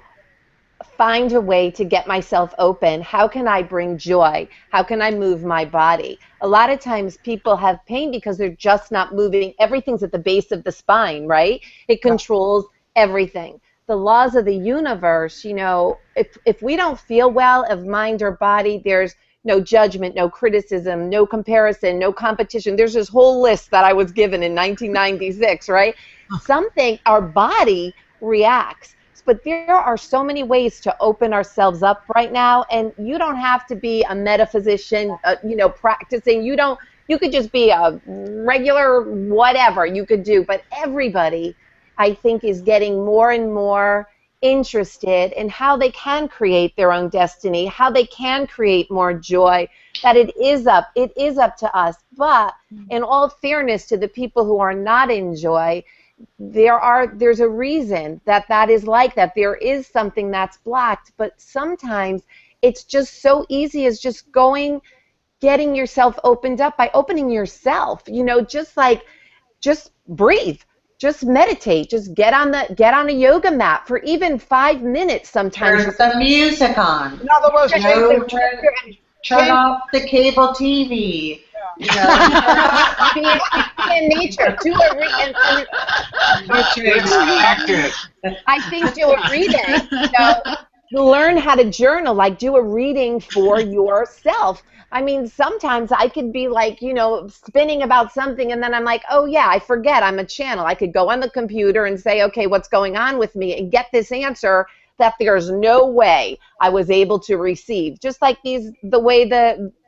find a way to get myself open. How can I bring joy? How can I move my body? A lot of times people have pain because they're just not moving. Everything's at the base of the spine, right? It controls everything. The laws of the universe, if we don't feel well of mind or body, there's no judgment, no criticism, no comparison, no competition. There's this whole list that I was given in 1996, right? Our body reacts. But there are so many ways to open ourselves up right now, and you don't have to be a metaphysician, practicing. You could just be a regular whatever you could do. But everybody, I think, is getting more and more interested in how they can create their own destiny, how they can create more joy, that it is up to us. But in all fairness to the people who are not in joy, there's a reason that is like that. There is something that's blocked, but sometimes it's just so easy as just getting yourself opened up by opening yourself, just breathe. Just meditate. Just get on a yoga mat for even 5 minutes sometimes. Turn some music on. In other words, turn off the cable TV. Be in nature. Do a reading. I think do a reading. Learn how to journal. Do a reading for yourself. I mean, sometimes I could be spinning about something, and then I'm like, oh yeah, I forget I'm a channel. I could go on the computer and say, okay, what's going on with me, and get this answer that there's no way I was able to receive. Just like the way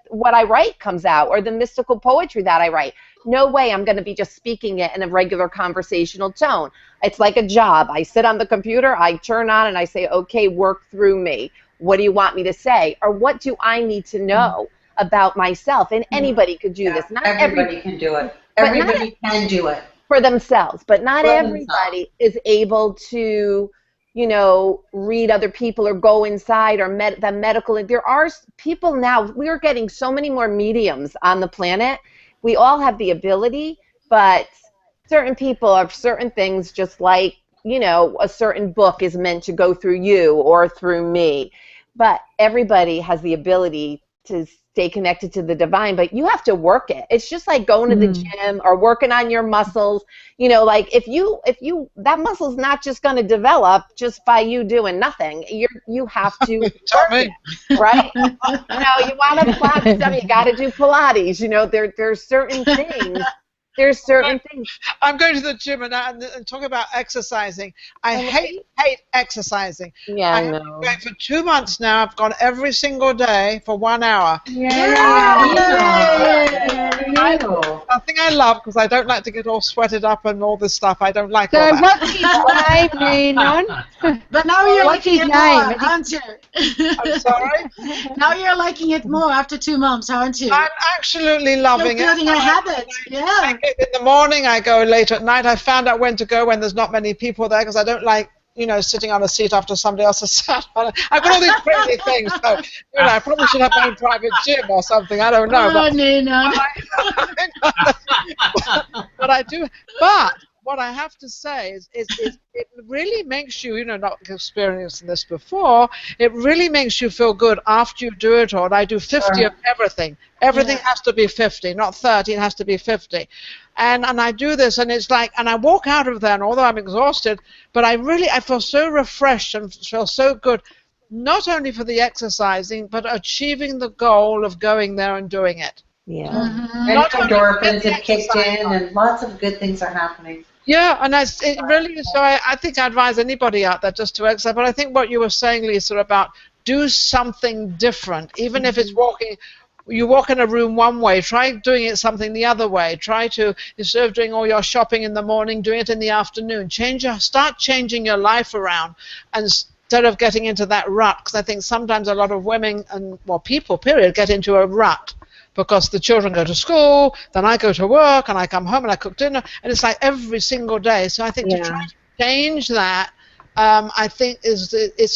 what I write comes out, or the mystical poetry that I write. no way I'm going to be just speaking it in a regular conversational tone. It's like a job. I sit on the computer, I turn on, and I say, okay, work through me. What do you want me to say? Or what do I need to know about myself? And anybody could do this. Not everybody can do it. Everybody can do it. For themselves, but not everybody is able to, you know, read other people or go inside or the medical. There are people now, we're getting so many more mediums on the planet. We all have the ability, but certain people have certain things, just like, you know, a certain book is meant to go through you or through me. But everybody has the ability to stay connected to the divine, but you have to work it. It's just like going to the gym or working on your muscles. You know, like if you that muscle's not just going to develop just by you doing nothing. You have to work it, right? You know, you want to Pilates stuff, you got to do Pilates. You know, there's certain things. There's certain things. I'm going to the gym and talk about exercising. I hate exercising. Yeah, I know. Going for 2 months now. I've gone every single day for 1 hour. Something I love, because I don't like to get all sweated up and all this stuff. I don't like all that. What's his name, Lenon? But now you're liking it more, aren't you? I'm sorry? Now you're liking it more after 2 months, aren't you? I'm absolutely loving You're building a habit. Yeah. In the morning, I go late at night. I found out when to go when there's not many people there, because I don't like, you know, sitting on a seat after somebody else has sat on it. I've got all these crazy things. So, you know, I probably should have my own private gym or something. I don't know. But I do. But what I have to say is it really makes you, you know, not experiencing this before, it really makes you feel good after you do it all. And I do 50 of everything. Everything has to be 50, not 30. It has to be 50. And I do this, and it's like, and I walk out of there, and although I'm exhausted, but I feel so refreshed and feel so good, not only for the exercising, but achieving the goal of going there and doing it. Yeah. And endorphins have kicked in, and lots of good things are happening. Yeah, and it really is. So I think I advise anybody out there just to exercise. But I think what you were saying, Lisa, about do something different, even if it's walking. You walk in a room one way, try doing it something the other way. Try to, instead of doing all your shopping in the morning, doing it in the afternoon. Start changing your life around, and instead of getting into that rut, because I think sometimes a lot of women and, well, people, period, get into a rut because the children go to school, then I go to work, and I come home and I cook dinner, and it's like every single day. So I think to try to change that, I think it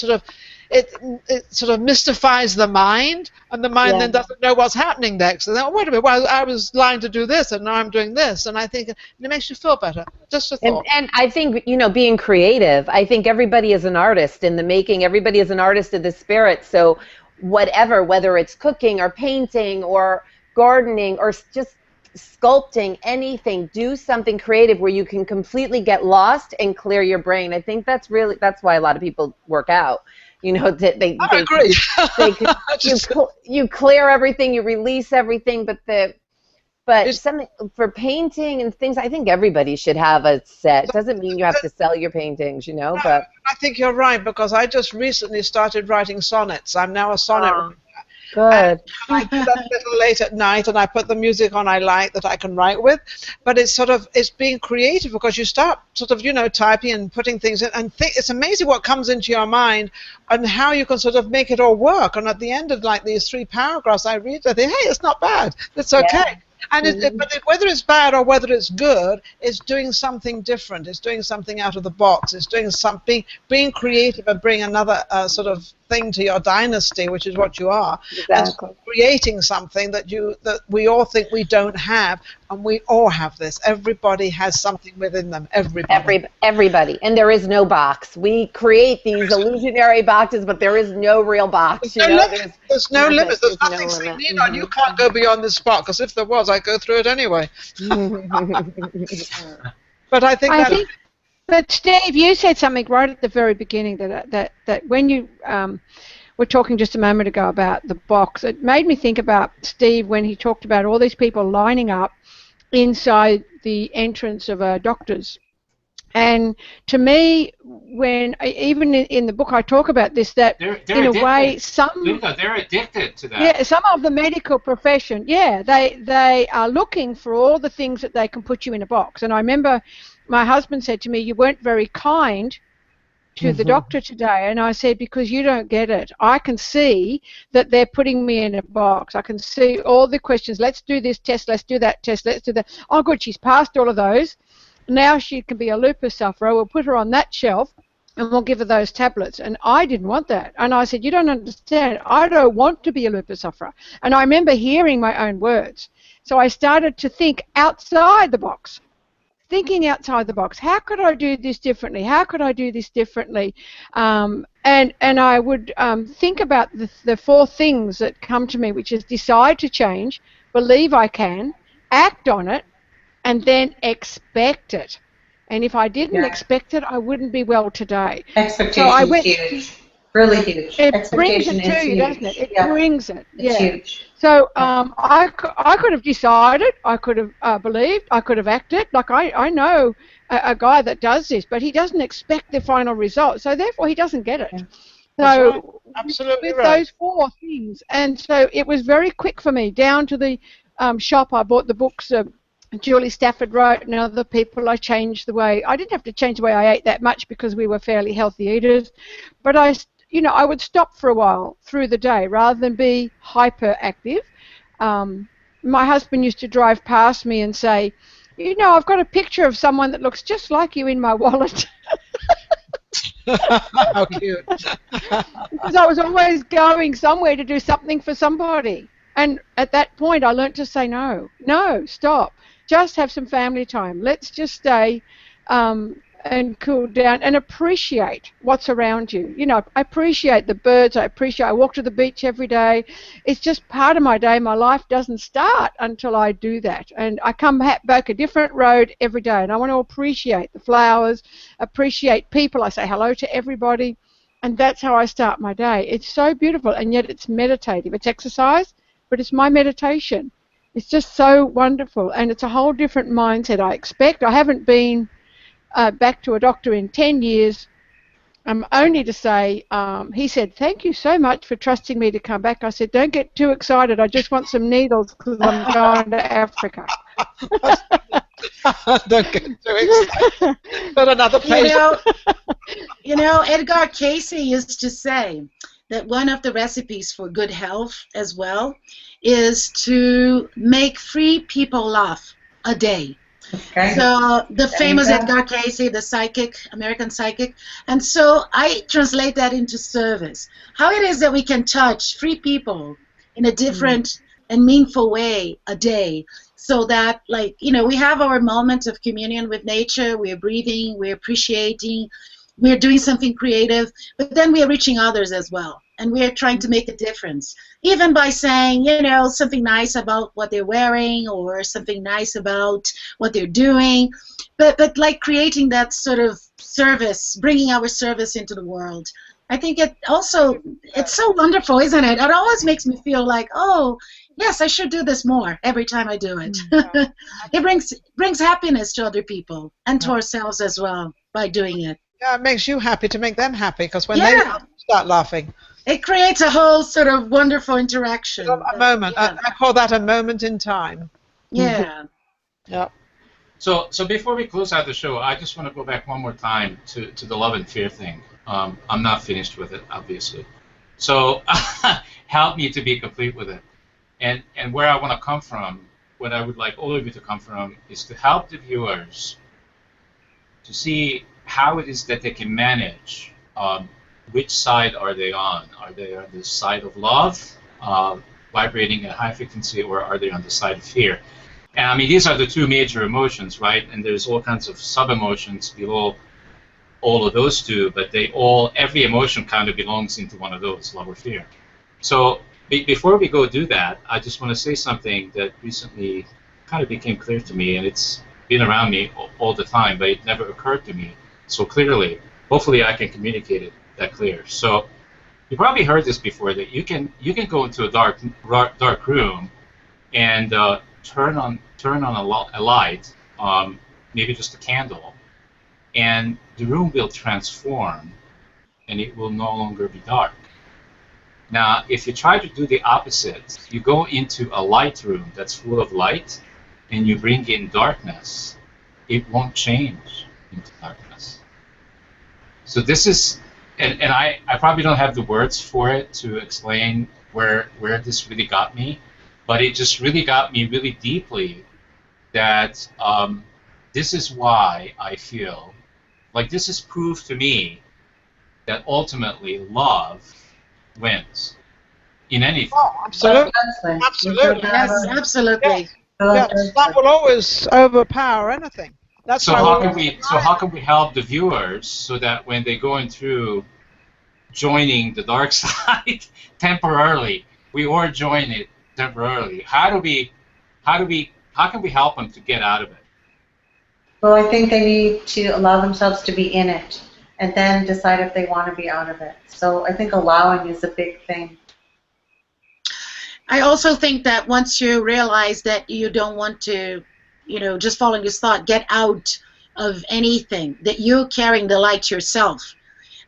sort of mystifies the mind, and the mind then doesn't know what's happening next. And then, oh, wait a minute, well, I was lying to do this, and now I'm doing this, and I think it makes you feel better. Just a thought. And I think, you know, being creative, I think everybody is an artist in the making. Everybody is an artist of the spirit. So whatever, whether it's cooking or painting or gardening or just sculpting, anything, do something creative where you can completely get lost and clear your brain. I think that's why a lot of people work out. You know, I agree. You clear everything, you release everything, but something for painting and things, I think everybody should have a set. It doesn't mean you have to sell your paintings, you know. But I think you're right, because I just recently started writing sonnets. I'm now a sonnet writer. Good. I do that a little late at night, and I put the music on I like that I can write with. But it's being creative, because you start sort of, you know, typing and putting things in, and it's amazing what comes into your mind and how you can sort of make it all work. And at the end of like these 3 paragraphs I read, I think, hey, it's not bad. It's okay. Yeah. And but whether it's bad or whether it's good, it's doing something different. It's doing something out of the box. It's doing something, being creative and bring another sort of thing to your dynasty, which is what you are. Exactly. And creating something that we all think we don't have, and we all have this. Everybody has something within them. Everybody. And there is no box. We create these illusionary boxes, but there is no real box. There's no limit. There's nothing saying, you can't go beyond this spot, because if there was, I'd go through it anyway. But I think But Steve, you said something right at the very beginning that when you were talking just a moment ago about the box, it made me think about Steve when he talked about all these people lining up inside the entrance of a doctor's And to me, when even in the book I talk about this, that they're in a addicted. way some Linda, they're addicted to that. yeah, some of the medical profession, yeah, they are looking for all the things that they can put you in a box. And I remember my husband said to me, "You weren't very kind to the doctor today," and I said, "Because you don't get it. I can see that they're putting me in a box. I can see all the questions. Let's do this test. Let's do that test. Let's do that. Oh, good, she's passed all of those. Now she can be a lupus sufferer. We'll put her on that shelf and we'll give her those tablets." And I didn't want that. And I said, "You don't understand. I don't want to be a lupus sufferer." And I remember hearing my own words. So I started to think outside the box. Thinking outside the box. How could I do this differently? How could I do this differently? And I would think about the 4 things that come to me, which is decide to change, believe I can, act on it, and then expect it. And if I didn't expect it, I wouldn't be well today. Expectation is huge. Really huge. It brings it to you, doesn't it? It brings it. It's huge. So I could have decided, I could have believed, I could have acted. Like I know a guy that does this, but he doesn't expect the final result, so therefore he doesn't get it. So right. Absolutely with those 4 things, and so it was very quick for me. Down to the shop, I bought the books. Julie Stafford wrote, and other people. I changed the way. I didn't have to change the way I ate that much because we were fairly healthy eaters, but I would stop for a while through the day rather than be hyperactive. My husband used to drive past me and say, "I've got a picture of someone that looks just like you in my wallet." How cute. Because I was always going somewhere to do something for somebody. And at that point, I learned to say no. No, stop. Just have some family time. Let's just stay and cool down and appreciate what's around you. I appreciate the birds. I walk to the beach every day. It's just part of my day. My life doesn't start until I do that. And I come back a different road every day. And I want to appreciate the flowers, appreciate people. I say hello to everybody. And that's how I start my day. It's so beautiful, and yet it's meditative. It's exercise, but it's my meditation. It's just so wonderful, and it's a whole different mindset. I haven't been back to a doctor in 10 years, only to say, he said, "Thank you so much for trusting me to come back." I said, "Don't get too excited. I just want some needles because I'm going to Africa." Don't get too excited. But another patient. Edgar Cayce used to say that one of the recipes for good health as well is to make 3 people laugh a day. Okay. So the famous Edgar Cayce, the psychic, American psychic, and so I translate that into service. How it is that we can touch 3 people in a different and meaningful way a day, so that, we have our moment of communion with nature, we're breathing, we're appreciating, we're doing something creative, but then we are reaching others as well. And we are trying to make a difference, even by saying, something nice about what they're wearing or something nice about what they're doing, but like creating that sort of service, bringing our service into the world. I think it's so wonderful, isn't it? It always makes me feel like, oh, yes, I should do this more every time I do it. It brings happiness to other people and to ourselves as well by doing it. Yeah, it makes you happy to make them happy, because when they start laughing, it creates a whole sort of wonderful interaction. A moment. Yeah. I call that a moment in time. Yeah. Yeah. So before we close out the show, I just want to go back one more time to the love and fear thing. I'm not finished with it, obviously. So help me to be complete with it. And where I want to come from, what I would like all of you to come from, is to help the viewers to see how it is that they can manage. Which side are they on? Are they on the side of love, vibrating at high frequency, or are they on the side of fear? And I mean, these are the 2 major emotions, right? And there's all kinds of sub-emotions below all of those 2, but every emotion kind of belongs into one of those, love or fear. So before we go do that, I just want to say something that recently kind of became clear to me, and it's been around me all the time, but it never occurred to me so clearly. Hopefully I can communicate it that clear. So you probably heard this before, that you can go into a dark room and turn on a light, maybe just a candle, and the room will transform, and it will no longer be dark. Now, if you try to do the opposite, you go into a light room that's full of light, and you bring in darkness, it won't change into darkness. So this is, and I probably don't have the words for it to explain where this really got me, but it just really got me really deeply that this is why I feel like this is proof to me that ultimately love wins in anything. Oh, absolutely. Absolutely. Yes, absolutely. Yes, that will always overpower anything. That's So how can we help the viewers so that when they're going through joining the dark side temporarily, we all join it temporarily? How can we help them to get out of it? Well, I think they need to allow themselves to be in it and then decide if they want to be out of it. So I think allowing is a big thing. I also think that once you realize that you don't want to, just following this thought, get out of anything, that you're carrying the light yourself,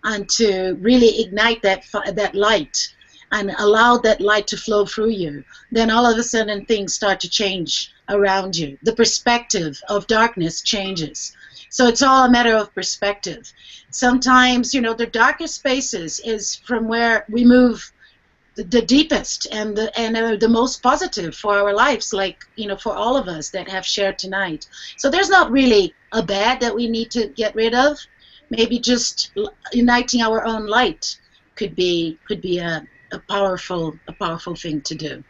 and to really ignite that light and allow that light to flow through you, then all of a sudden things start to change around you. The perspective of darkness changes. So it's all a matter of perspective. Sometimes, the darkest spaces is from where we move the deepest and the most positive for our lives, like, for all of us that have shared tonight. So there's not really a bad that we need to get rid of. Maybe just uniting our own light could be a powerful thing to do.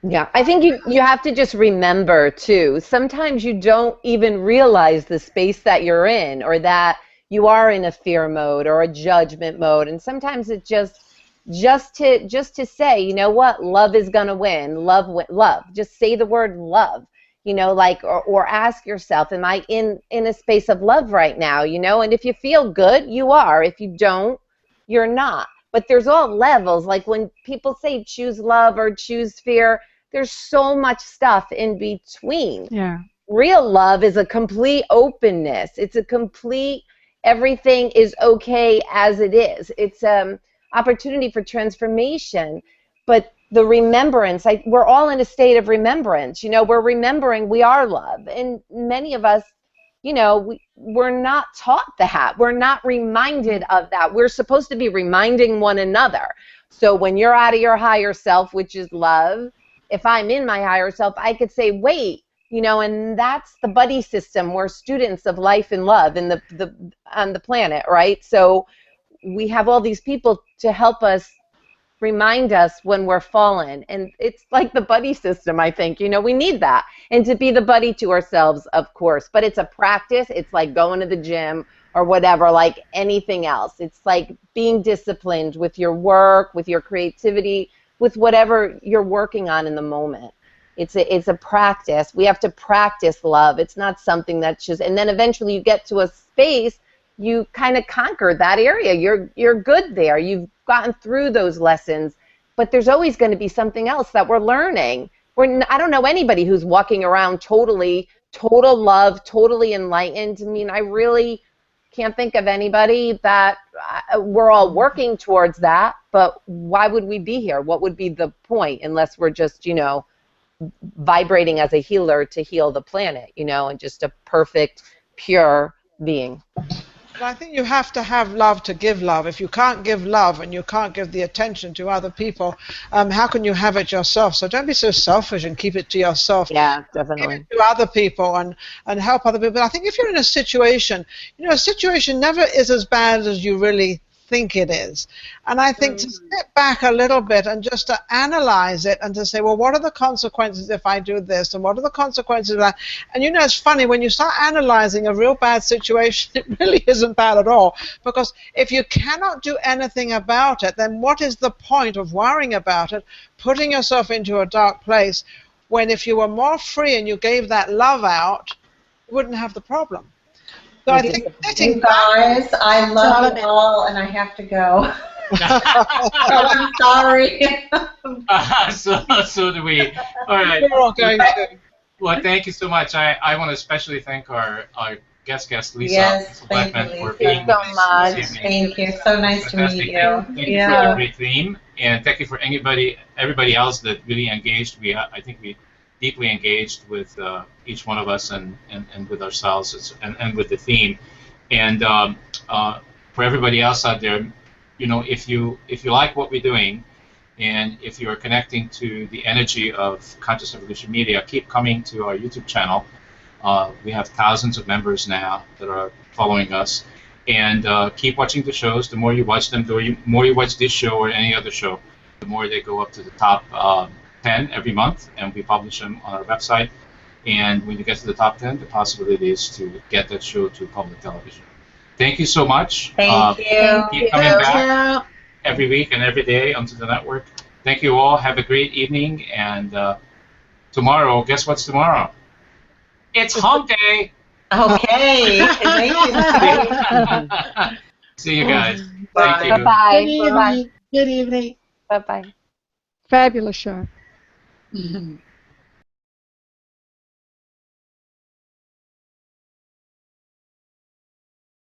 Yeah, I think you have to just remember too, sometimes you don't even realize the space that you're in, or that you are in a fear mode or a judgment mode, and sometimes it's just to say, you know what, love is gonna win. Love. Just say the word love. Or ask yourself, am I in a space of love right now? And if you feel good, you are. If you don't, you're not. But there's all levels. Like when people say choose love or choose fear, there's so much stuff in between. Yeah. Real love is a complete openness. It's a complete, everything is okay as it is. It's opportunity for transformation. But the remembrance, we're all in a state of remembrance. We're remembering we are love. And many of us, we're not taught that. We're not reminded of that. We're supposed to be reminding one another. So when you're out of your higher self, which is love, if I'm in my higher self, I could say, wait, and that's the buddy system. We're students of life and love on the planet, right? So we have all these people to help us, remind us when we're fallen, and it's like the buddy system. I think we need that, and to be the buddy to ourselves, of course, but it's a practice. It's like going to the gym or whatever, like anything else. It's like being disciplined with your work, with your creativity, with whatever you're working on in the moment. It's a practice. We have to practice love. It's not something that's just, and then eventually you get to a space, you kind of conquer that area. You're good there. You've gotten through those lessons, but there's always going to be something else that we're learning. I don't know anybody who's walking around total love, totally enlightened. I mean, I really can't think of anybody that we're all working towards that, but why would we be here? What would be the point unless we're just, vibrating as a healer to heal the planet, and just a perfect, pure being. But I think you have to have love to give love. If you can't give love and you can't give the attention to other people, how can you have it yourself? So don't be so selfish and keep it to yourself. Yeah, definitely. Give it to other people and help other people. But I think if you're in a situation, a situation never is as bad as you really think it is. And I think to step back a little bit and just to analyze it and to say, well, what are the consequences if I do this, and what are the consequences of that? And it's funny, when you start analyzing a real bad situation, it really isn't bad at all, because if you cannot do anything about it, then what is the point of worrying about it, putting yourself into a dark place, when if you were more free and you gave that love out, you wouldn't have the problem. So I think you guys, I love you all, and I have to go. I'm sorry. So do we. All right. We're all going to. Well, thank you so much. I want to especially thank our guest Lisa. Yes, Blackman, thank you, for Lisa. being Thank you so much. Thank you. So nice to meet you. Thank you for the great theme, and thank you for everybody else that really engaged. I think we deeply engaged with each one of us and with ourselves and with the theme. And for everybody else out there, if you like what we're doing, and if you're connecting to the energy of Conscious Evolution Media, keep coming to our YouTube channel. We have thousands of members now that are following us. And keep watching the shows. The more you watch them, the more you watch this show or any other show, the more they go up to the top 10 every month, and we publish them on our website. And when you get to the top 10, the possibility is to get that show to public television. Thank you so much. Thank you. Keep coming back every week and every day onto the network. Thank you all. Have a great evening. And tomorrow, guess what's tomorrow? It's hump day. Okay. Thank you. See you guys. Bye. Thank you. Bye-bye. Good evening. Good evening. Bye-bye. Fabulous show.